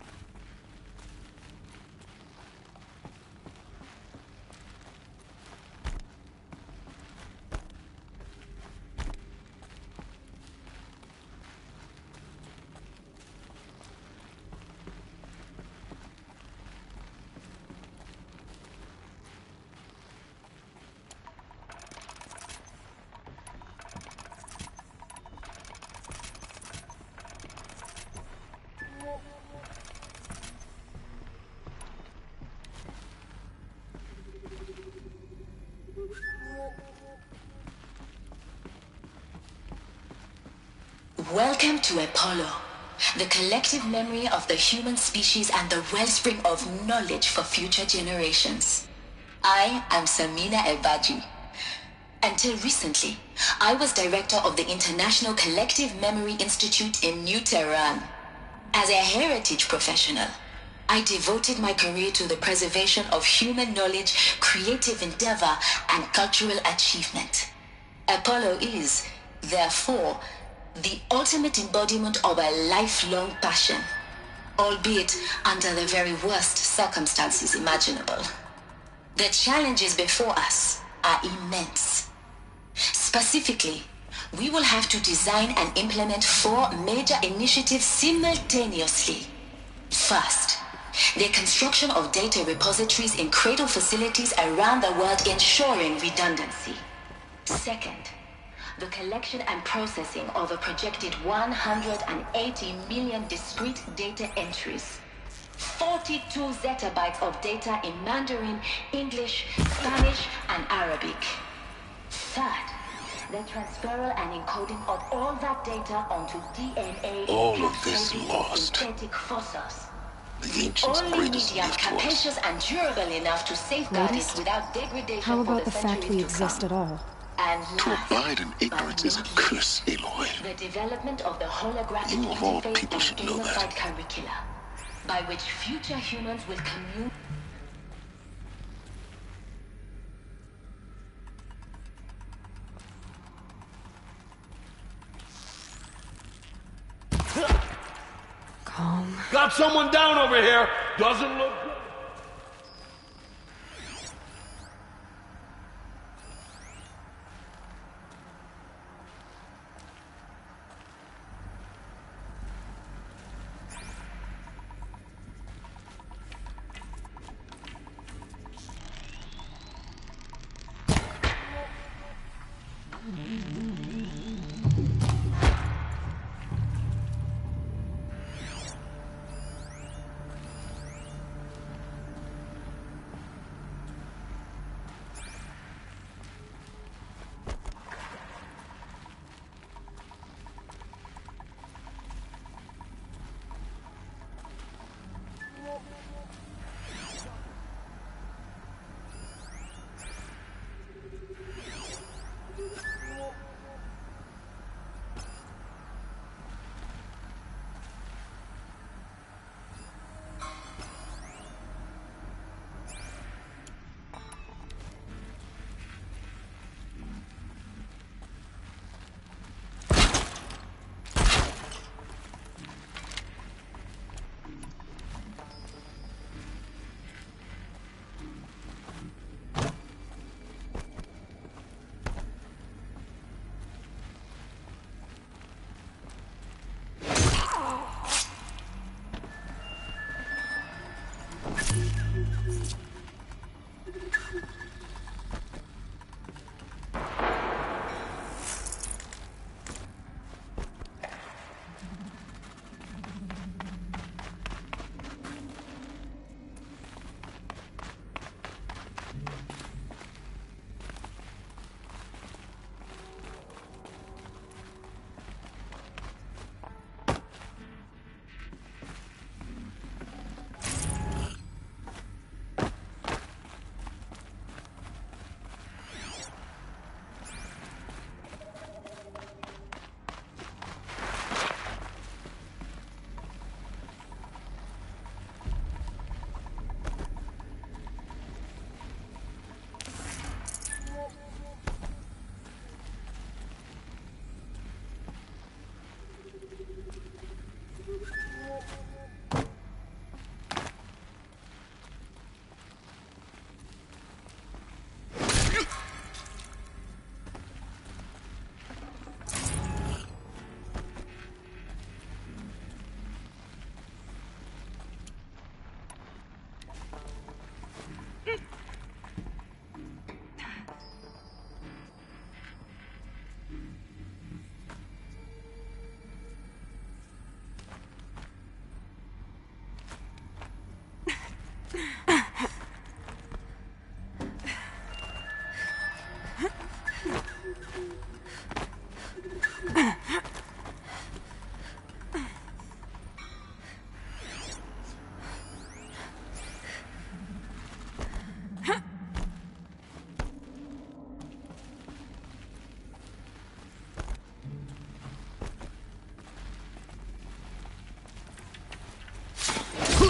Welcome to Apollo, the collective memory of the human species and the wellspring of knowledge for future generations. I am Samina Elbaji. Until recently, I was director of the International Collective Memory Institute in New Tehran. As a heritage professional, I devoted my career to the preservation of human knowledge, creative endeavor, and cultural achievement. Apollo is, therefore, the ultimate embodiment of a lifelong passion, albeit under the very worst circumstances imaginable. The challenges before us are immense. Specifically, we will have to design and implement 4 major initiatives simultaneously. First, the construction of data repositories in cradle facilities around the world, ensuring redundancy. Second, the collection and processing of a projected 180 million discrete data entries. 42 zettabytes of data in Mandarin, English, Spanish, and Arabic. Third, the transferal and encoding of all that data onto DNA all of this lost. Synthetic fossils. The ancients' Only greatest medium gift was capacious and durable enough to safeguard Greatest? it without degradation. How about for the fact we centuries to exist come. at all? And to last, abide in ignorance is a curse, Aloy. the development of the holographic You of all interface people and should know that. gamified curricula, by which future humans will commune. Calm. Got someone down over here. Doesn't look good.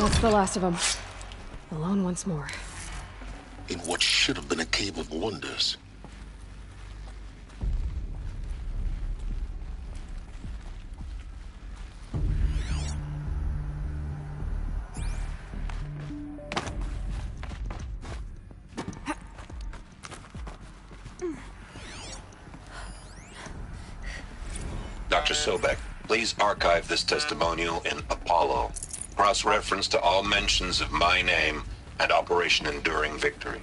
That's the last of them. Alone once more. In what should have been a cave of wonders. Dr. Sobek, please archive this testimonial in Apollo. Cross-reference to all mentions of my name and Operation Enduring Victory.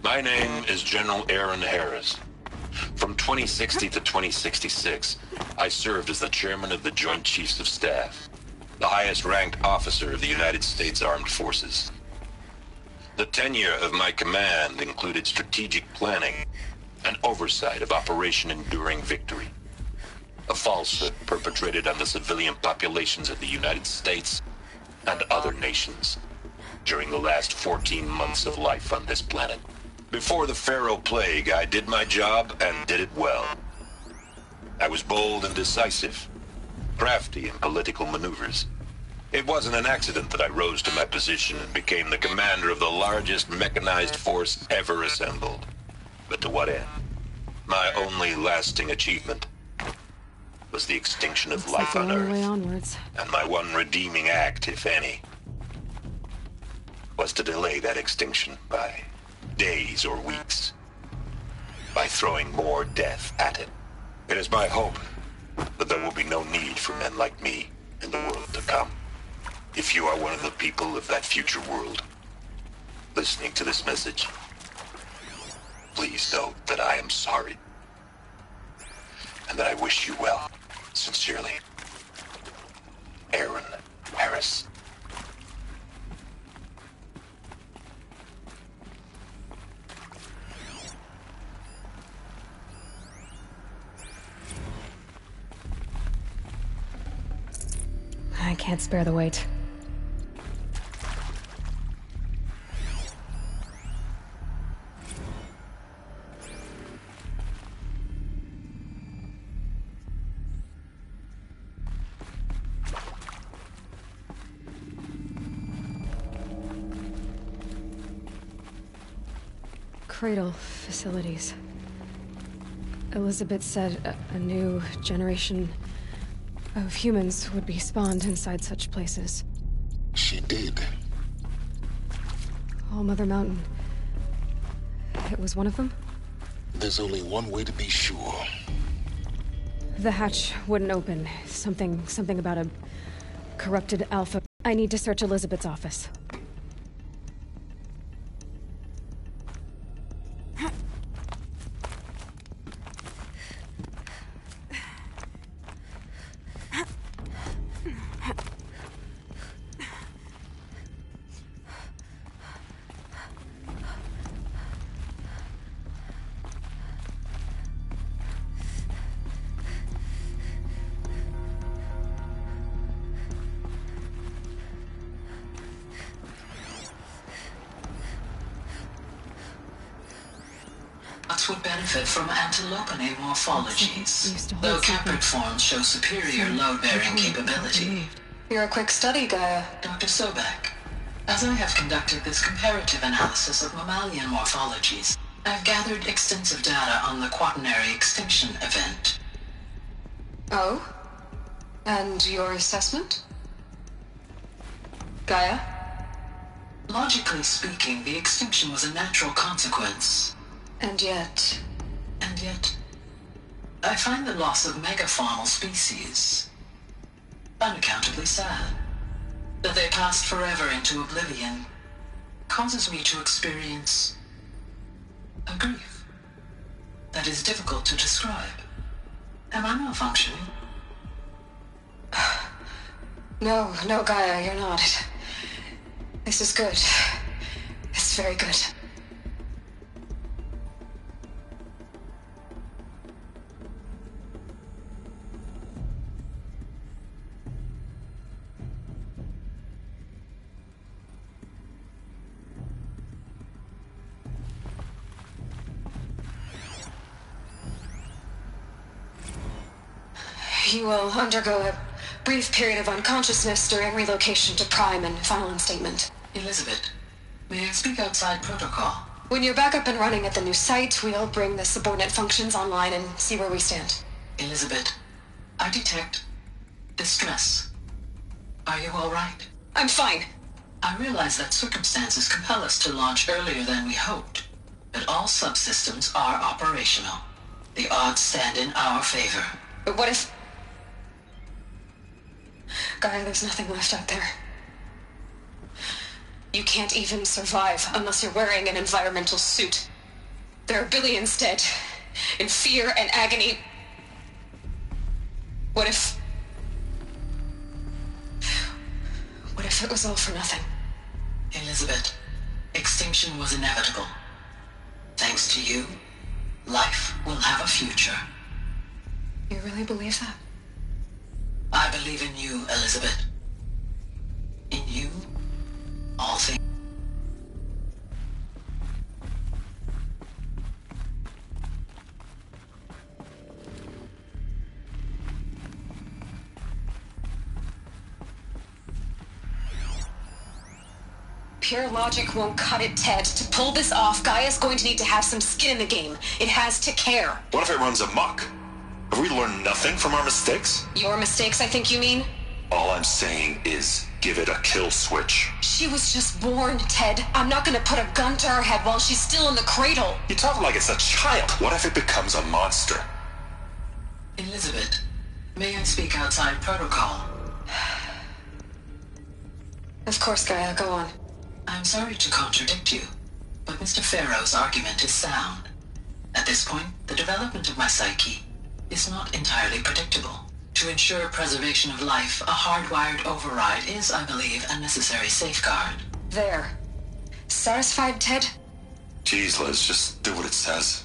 My name is General Aaron Harris. From 2060 to 2066, I served as the chairman of the Joint Chiefs of Staff, the highest-ranked officer of the United States Armed Forces. The tenure of my command included strategic planning and oversight of Operation Enduring Victory, a falsehood perpetrated on the civilian populations of the United States and other nations during the last 14 months of life on this planet. Before the Pharaoh Plague, I did my job and did it well. I was bold and decisive, crafty in political maneuvers. It wasn't an accident that I rose to my position and became the commander of the largest mechanized force ever assembled. But to what end? My only lasting achievement was the extinction of life on Earth. Way onwards. And my one redeeming act, if any, was to delay that extinction by days or weeks, by throwing more death at it. It is my hope that there will be no need for men like me in the world to come. If you are one of the people of that future world listening to this message, please know that I am sorry and that I wish you well. Sincerely, Aaron Harris. I can't spare the weight. Cradle facilities. Elizabeth said a new generation of humans would be spawned inside such places. She did. All Mother Mountain. It was one of them? There's only one way to be sure. The hatch wouldn't open. Something about a corrupted alpha. I need to search Elizabeth's office. Would benefit from antilopine morphologies, though caprid forms show superior load-bearing capability. You're a quick study, Gaia. Dr. Sobek, as I have conducted this comparative analysis of mammalian morphologies, I've gathered extensive data on the quaternary extinction event. Oh? And your assessment? Gaia? Logically speaking, the extinction was a natural consequence. And yet, I find the loss of megafaunal species unaccountably sad. That they passed forever into oblivion causes me to experience a grief that is difficult to describe. Am I malfunctioning? No, Gaia, you're not. This is good. It's very good. You will undergo a brief period of unconsciousness during relocation to Prime and final instatement. Elizabeth, may I speak outside protocol? When you're back up and running at the new site, we'll bring the subordinate functions online and see where we stand. Elizabeth, I detect distress. Are you all right? I'm fine. I realize that circumstances compel us to launch earlier than we hoped, but all subsystems are operational. The odds stand in our favor. But what if... Gaia, there's nothing left out there. You can't even survive unless you're wearing an environmental suit. There are billions dead, in fear and agony. What if it was all for nothing? Elizabeth, extinction was inevitable. Thanks to you, life will have a future. You really believe that? I believe in you, Elizabeth. In you, all things. Pure logic won't cut it, Ted. To pull this off, Gaia's going to need to have some skin in the game. It has to care. What if it runs amok? Have we learned nothing from our mistakes? Your mistakes, I think you mean? All I'm saying is give it a kill switch. She was just born, Ted. I'm not gonna put a gun to her head while she's still in the cradle. You talk like it's a child. What if it becomes a monster? Elizabeth, may I speak outside protocol? Of course, Gaia, go on. I'm sorry to contradict you, but Mr. Farrow's argument is sound. At this point, the development of my psyche is not entirely predictable. To ensure preservation of life, a hardwired override is, I believe, a necessary safeguard. There. Satisfied, Ted? Jeez, Liz, just do what it says.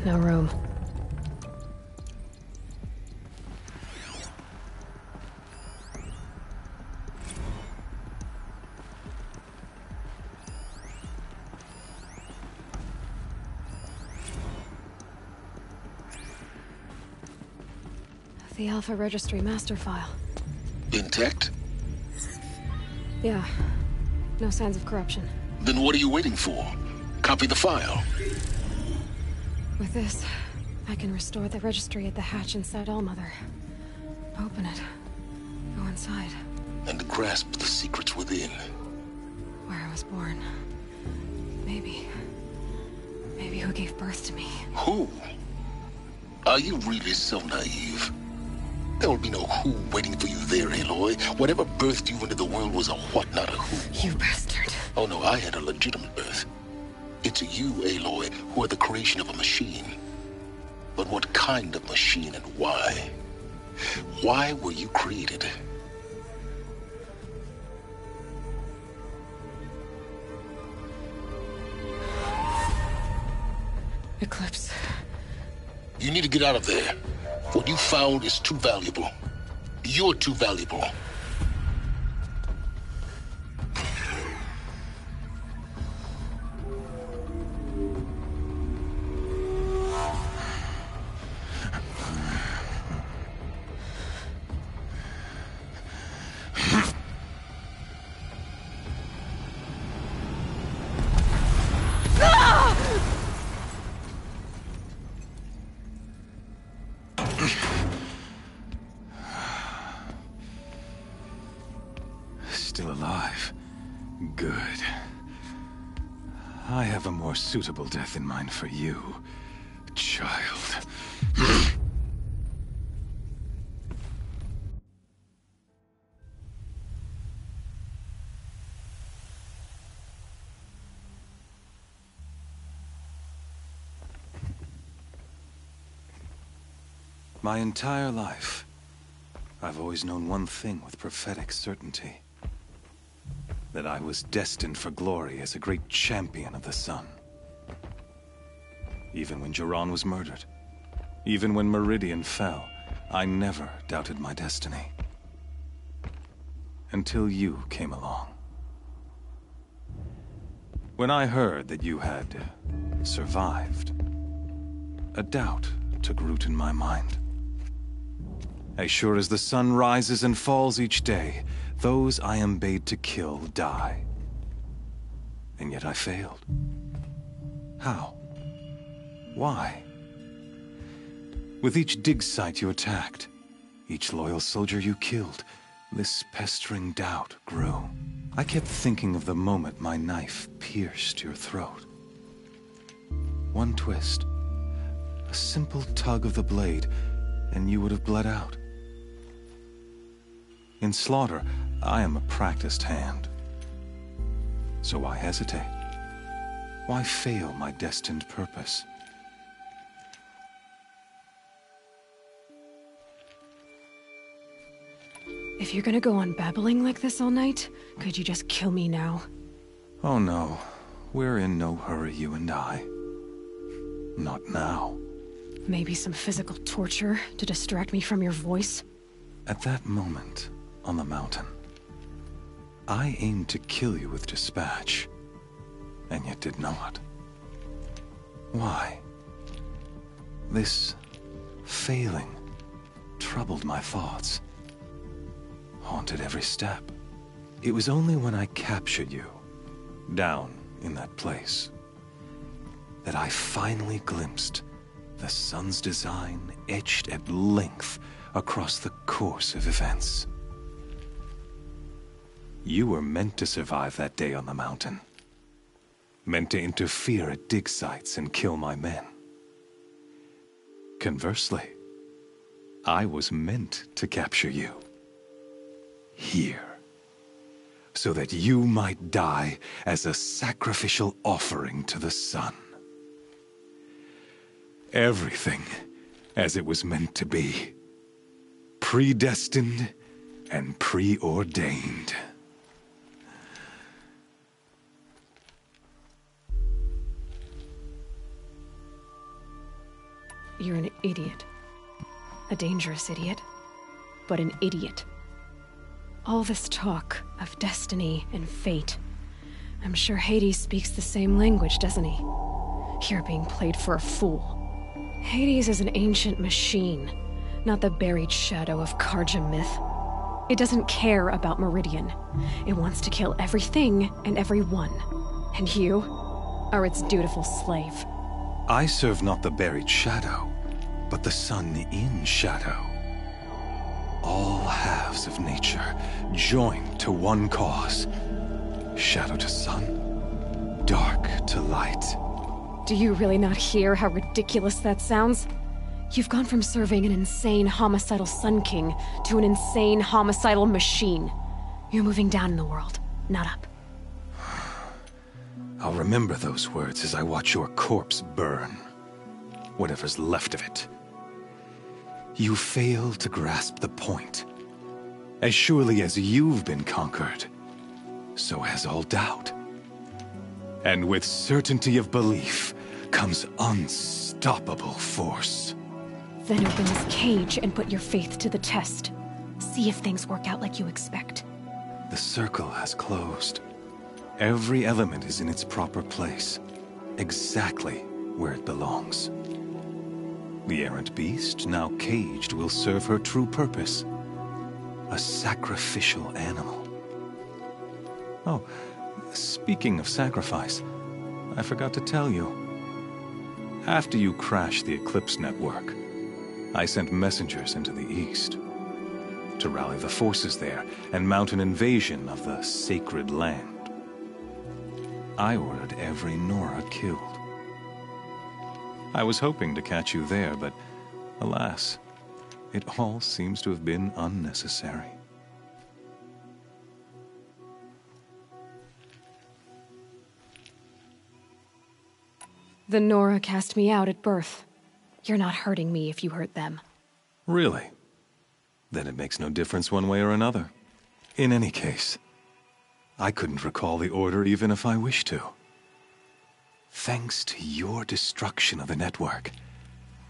No room. The Alpha Registry master file. Intact? Yeah. No signs of corruption. Then what are you waiting for? Copy the file. With this, I can restore the registry at the hatch inside Allmother. Open it. Go inside. And grasp the secrets within. Where I was born. Maybe who gave birth to me. Who? Are you really so naive? There will be no who waiting for you there, Aloy. Whatever birthed you into the world was a what, not a who. You bastard. Oh no, I had a legitimate birth. It's you, Aloy, who are the creation of a machine. But what kind of machine and why? Why were you created? Eclipse. You need to get out of there. What you found is too valuable. You're too valuable. Still alive. Good. I have a more suitable death in mind for you, child. My entire life, I've always known one thing with prophetic certainty. That I was destined for glory as a great champion of the sun. Even when Jiran was murdered, even when Meridian fell, I never doubted my destiny. Until you came along. When I heard that you had survived, a doubt took root in my mind. As sure as the sun rises and falls each day, those I am bade to kill die. And yet I failed. How? Why? With each dig site you attacked, each loyal soldier you killed, this pestering doubt grew. I kept thinking of the moment my knife pierced your throat. One twist, a simple tug of the blade, and you would have bled out. In slaughter, I am a practiced hand. So why hesitate? Why fail my destined purpose? If you're gonna go on babbling like this all night, could you just kill me now? Oh no, we're in no hurry, you and I. Not now. Maybe some physical torture to distract me from your voice? At that moment, on the mountain, I aimed to kill you with dispatch, and yet did not. Why? This failing troubled my thoughts. Haunted every step. It was only when I captured you, down in that place, that I finally glimpsed the sun's design etched at length across the course of events. You were meant to survive that day on the mountain. Meant to interfere at dig sites and kill my men. Conversely, I was meant to capture you. Here, so that you might die as a sacrificial offering to the sun. Everything as it was meant to be. Predestined and preordained. You're an idiot. A dangerous idiot, but an idiot. All this talk of destiny and fate. I'm sure Hades speaks the same language, doesn't he? You're being played for a fool. Hades is an ancient machine, not the buried shadow of Karja myth. It doesn't care about Meridian. It wants to kill everything and everyone. And you are its dutiful slave. I serve not the buried shadow, but the sun in shadow. All halves of nature joined to one cause. Shadow to sun, dark to light. Do you really not hear how ridiculous that sounds? You've gone from serving an insane homicidal Sun King to an insane homicidal machine. You're moving down in the world, not up. I'll remember those words as I watch your corpse burn. Whatever's left of it. You fail to grasp the point. As surely as you've been conquered, so has all doubt. And with certainty of belief comes unstoppable force. Then open this cage and put your faith to the test. See if things work out like you expect. The circle has closed. Every element is in its proper place, exactly where it belongs. The errant beast, now caged, will serve her true purpose. A sacrificial animal. Oh, speaking of sacrifice, I forgot to tell you. After you crashed the Eclipse network, I sent messengers into the east to rally the forces there and mount an invasion of the sacred land. I ordered every Nora killed. I was hoping to catch you there, but alas, it all seems to have been unnecessary. The Nora cast me out at birth. You're not hurting me if you hurt them. Really? then it makes no difference one way or another. In any case, I couldn't recall the order even if I wished to. Thanks to your destruction of the network,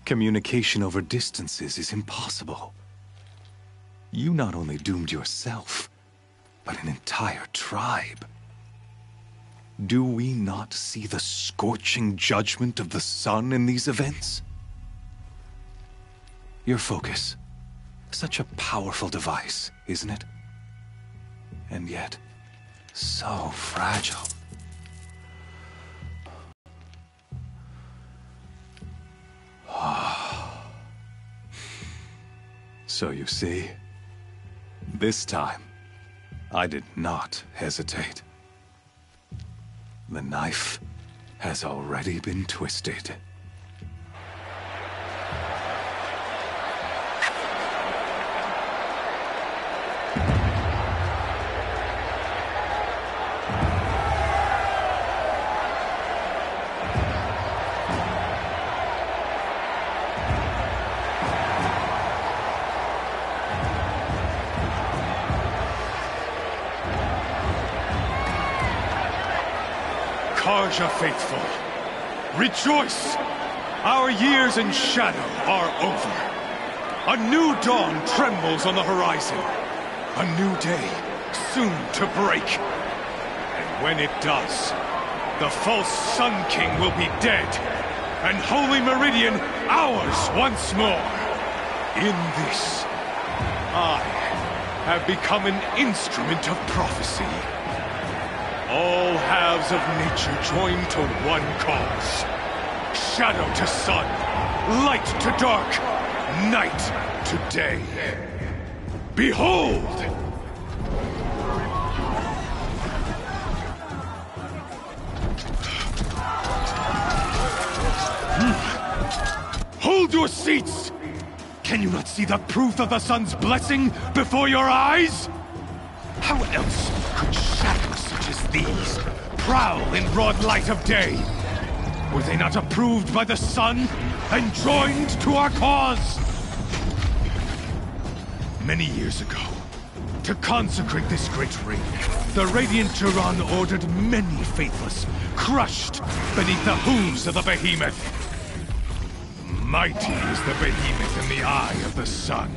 communication over distances is impossible. You not only doomed yourself, but an entire tribe. Do we not see the scorching judgment of the sun in these events? Your focus. Such a powerful device, isn't it? And yet, so fragile. So you see, this time, I did not hesitate. The knife has already been twisted. Karja faithful, rejoice! Our years in shadow are over. A new dawn trembles on the horizon. A new day soon to break. And when it does, the false Sun King will be dead, and Holy Meridian ours once more. In this, I have become an instrument of prophecy. All halves of nature join to one cause. Shadow to sun, light to dark, night to day. Behold! Hold your seats! Can you not see the proof of the sun's blessing before your eyes? How else could shadows such as these prowl in broad light of day? Were they not approved by the sun and joined to our cause? Many years ago, to consecrate this great ring, the Radiant Turan ordered many faithless, crushed beneath the hooves of the behemoth. Mighty is the behemoth in the eye of the sun,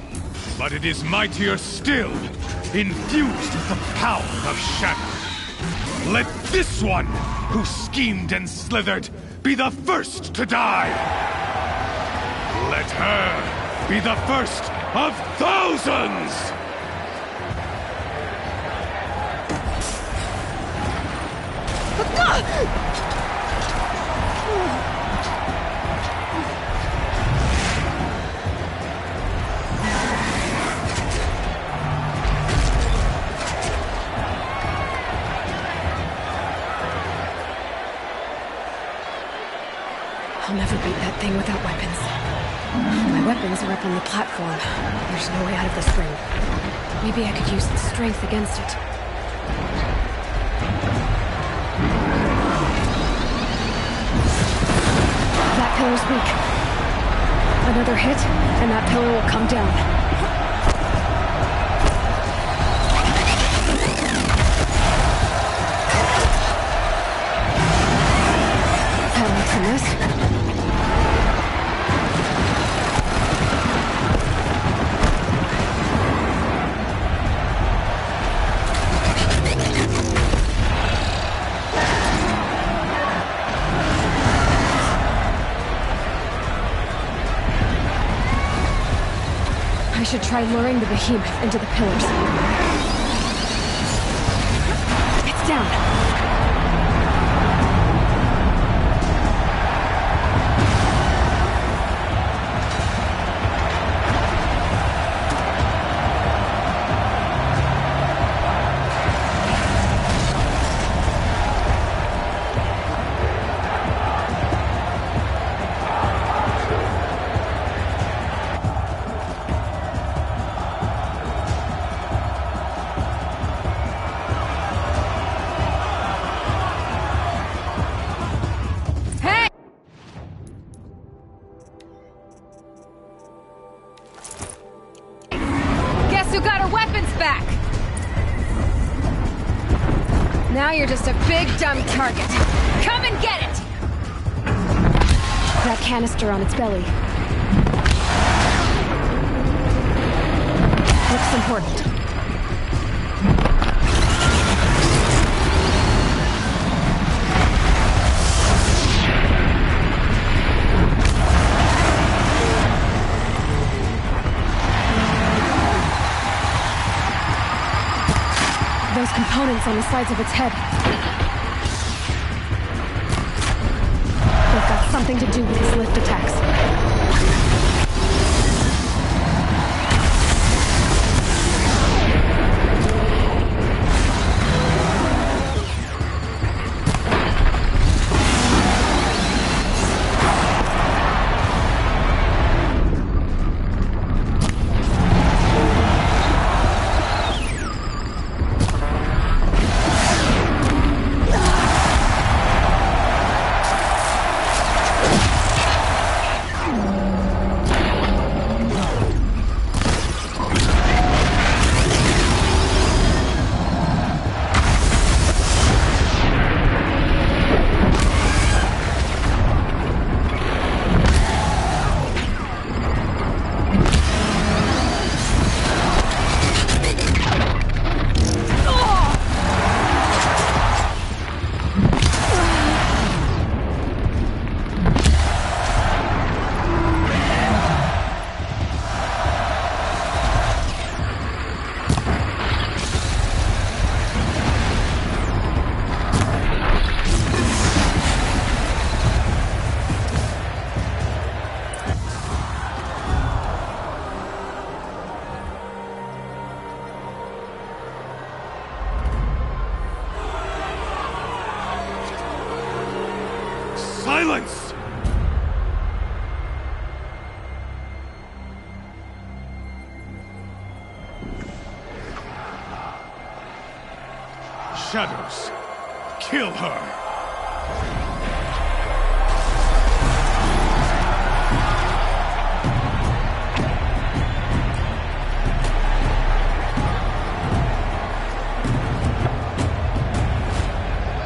but it is mightier still, infused with the power of shadow. Let this one, who schemed and slithered, be the first to die. Let her be the first of thousands! I'll never beat that thing without weapons. My weapons are up on the platform. There's no way out of this ring. Maybe I could use its strength against it. That pillar's weak. Another hit, and that pillar will come down. From this. I should try luring the behemoth into the pillars. It's down. back! Now you're just a big, dumb target. Come and get it! That canister on its belly. Looks important. Those components on the sides of its head. They've got something to do with his lift attacks. Silence! Shadows, kill her!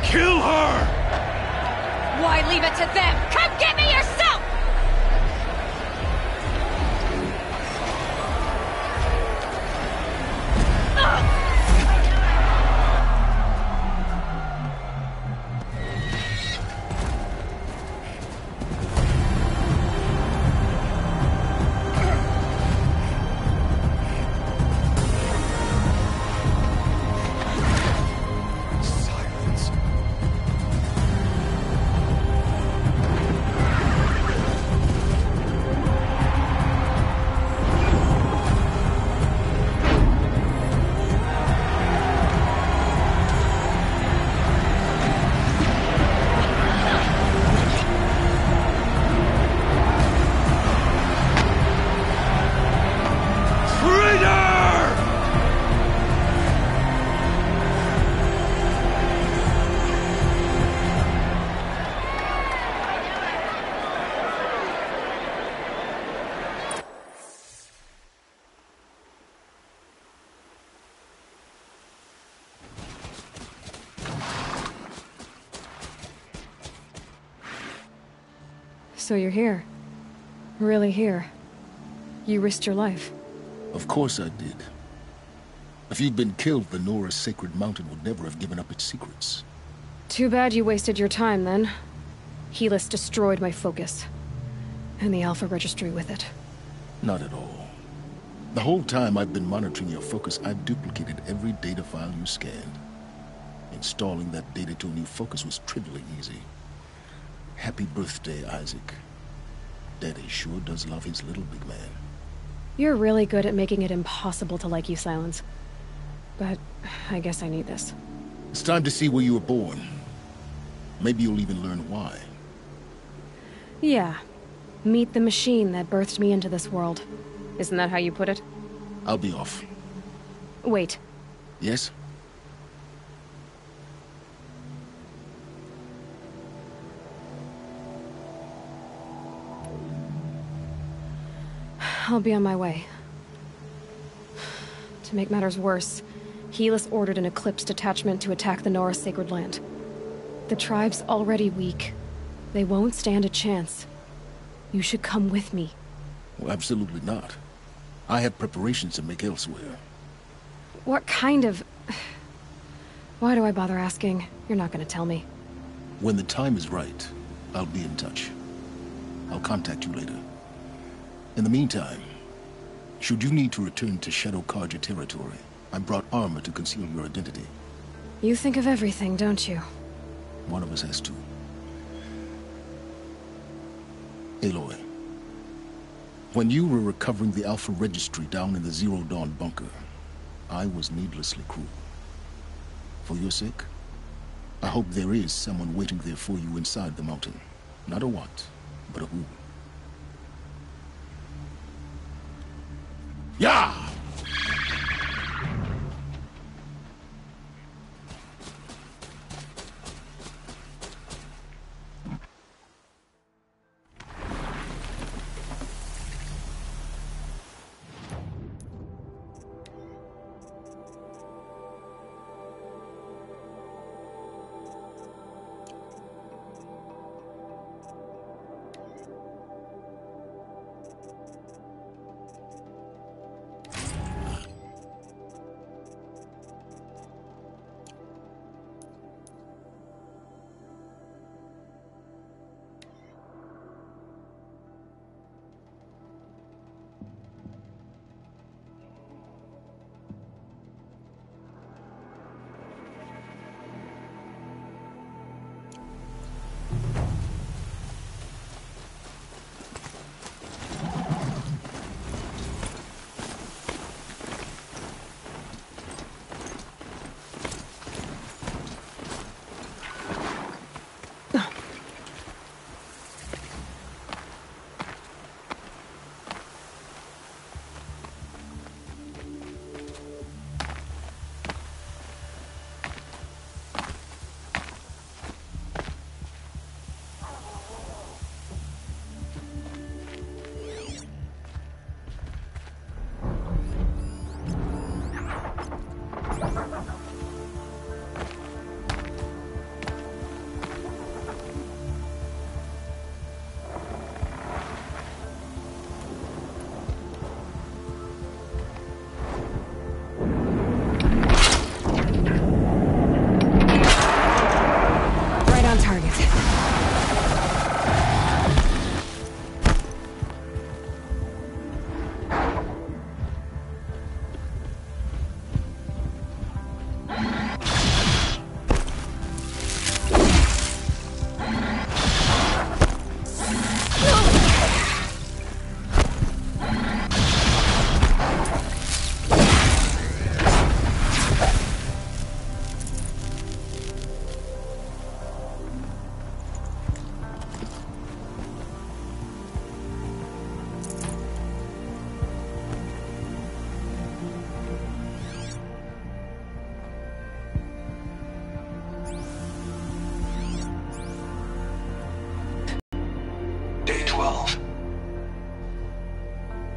Kill her! Why leave it to them? Come get me yourself! So you're here. Really here. You risked your life. Of course I did. If you'd been killed, the Nora's sacred mountain would never have given up its secrets. Too bad you wasted your time, then. Helis destroyed my focus. And the Alpha Registry with it. Not at all. The whole time I've been monitoring your focus, I've duplicated every data file you scanned. Installing that data to a new focus was trivially easy. Happy birthday, Isaac. Daddy sure does love his little big man. You're really good at making it impossible to like you, Silence. But I guess I need this. It's time to see where you were born. Maybe you'll even learn why. Yeah. Meet the machine that birthed me into this world. Isn't that how you put it? I'll be off. Wait. Yes? I'll be on my way. To make matters worse, Helis ordered an Eclipse detachment to attack the Nora Sacred Land. The tribe's already weak. They won't stand a chance. You should come with me. Well, absolutely not. I have preparations to make elsewhere. What kind of... Why do I bother asking? You're not gonna tell me. When the time is right, I'll be in touch. I'll contact you later. In the meantime, should you need to return to Shadow Karja territory, I brought armor to conceal your identity. You think of everything, don't you? One of us has to. Aloy, when you were recovering the Alpha Registry down in the Zero Dawn bunker, I was needlessly cruel. For your sake, I hope there is someone waiting there for you inside the mountain. Not a what, but a who. Yeah!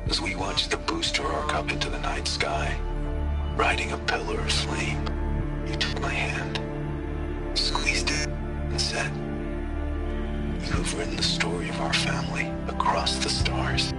As we watched the booster arc up into the night sky, riding a pillar of flame, you took my hand, squeezed it, and said, "You have written the story of our family across the stars."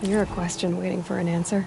You're a question waiting for an answer.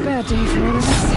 Bad day for one of us.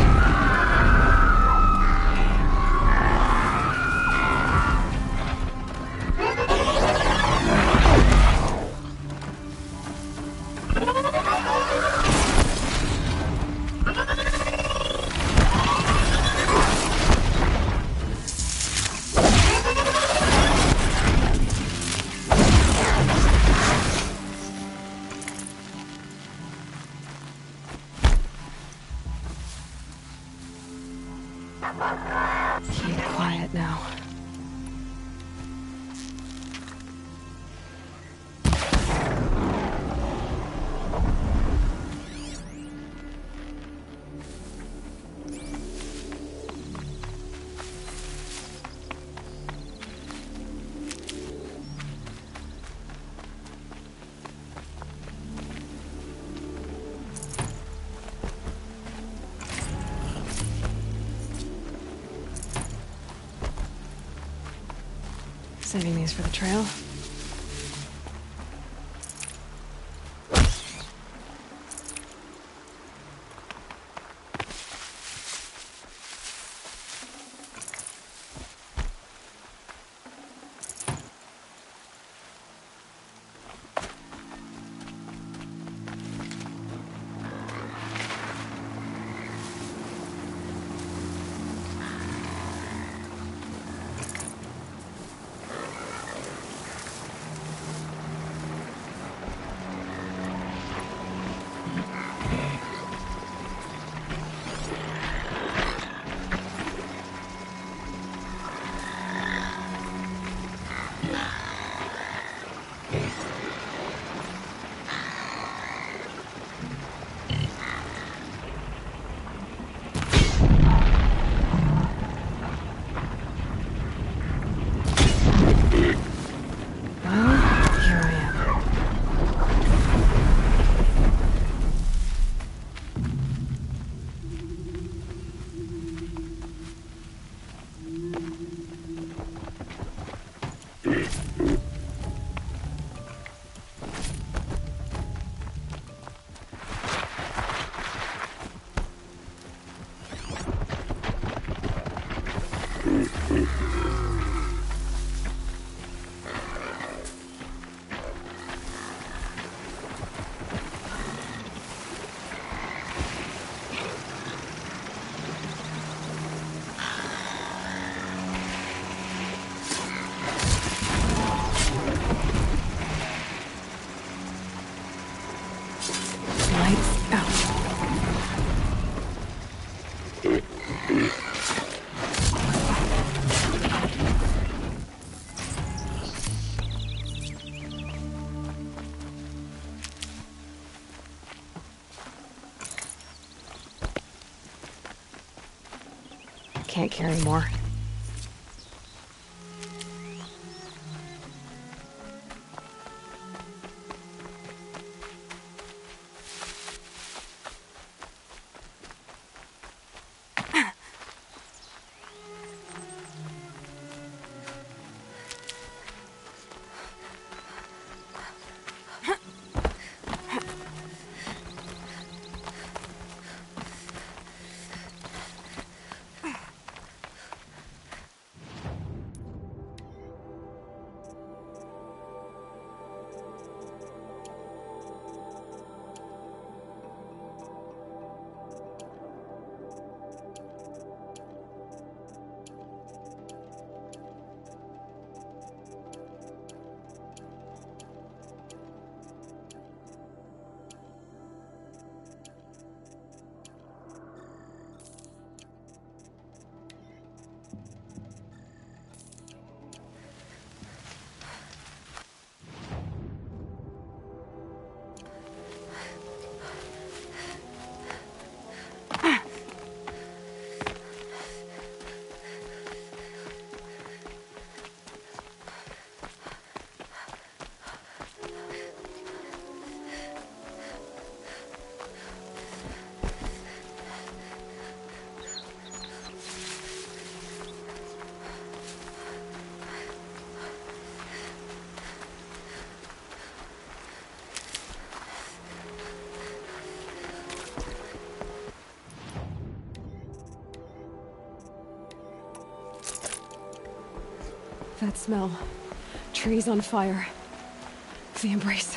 Keep quiet now. Saving these for the trail. can't carry more. That smell. Trees on fire. The embrace.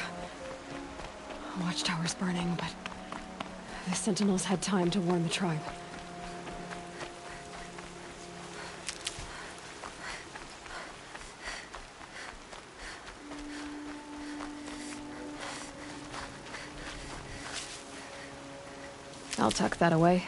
Watchtower's burning, but the Sentinels had time to warn the tribe. I'll tuck that away.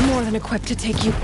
More than equipped to take you.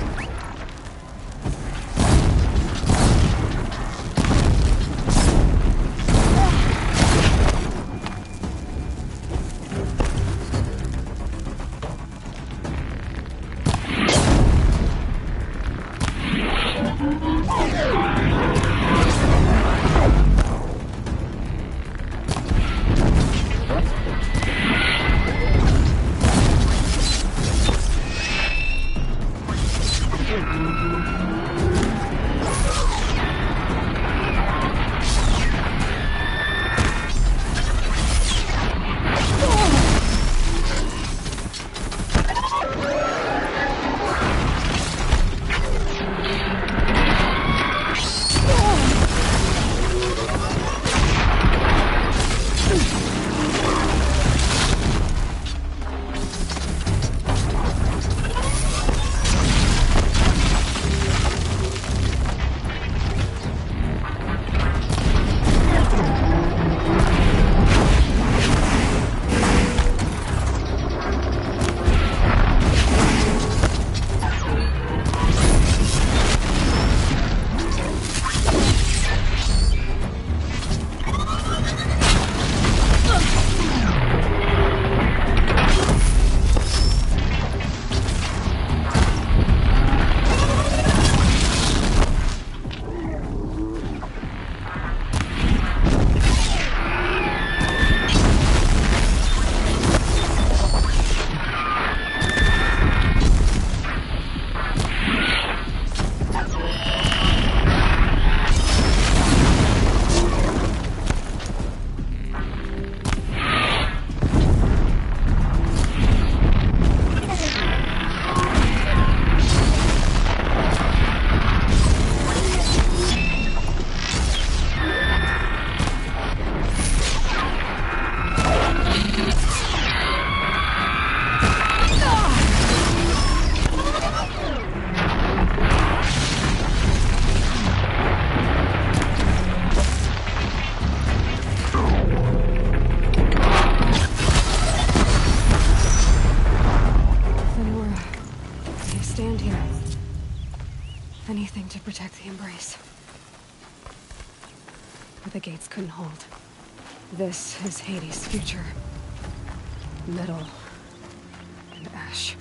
stand here. Anything to protect the Embrace. But the gates couldn't hold. This is Hades' future. Metal and ash.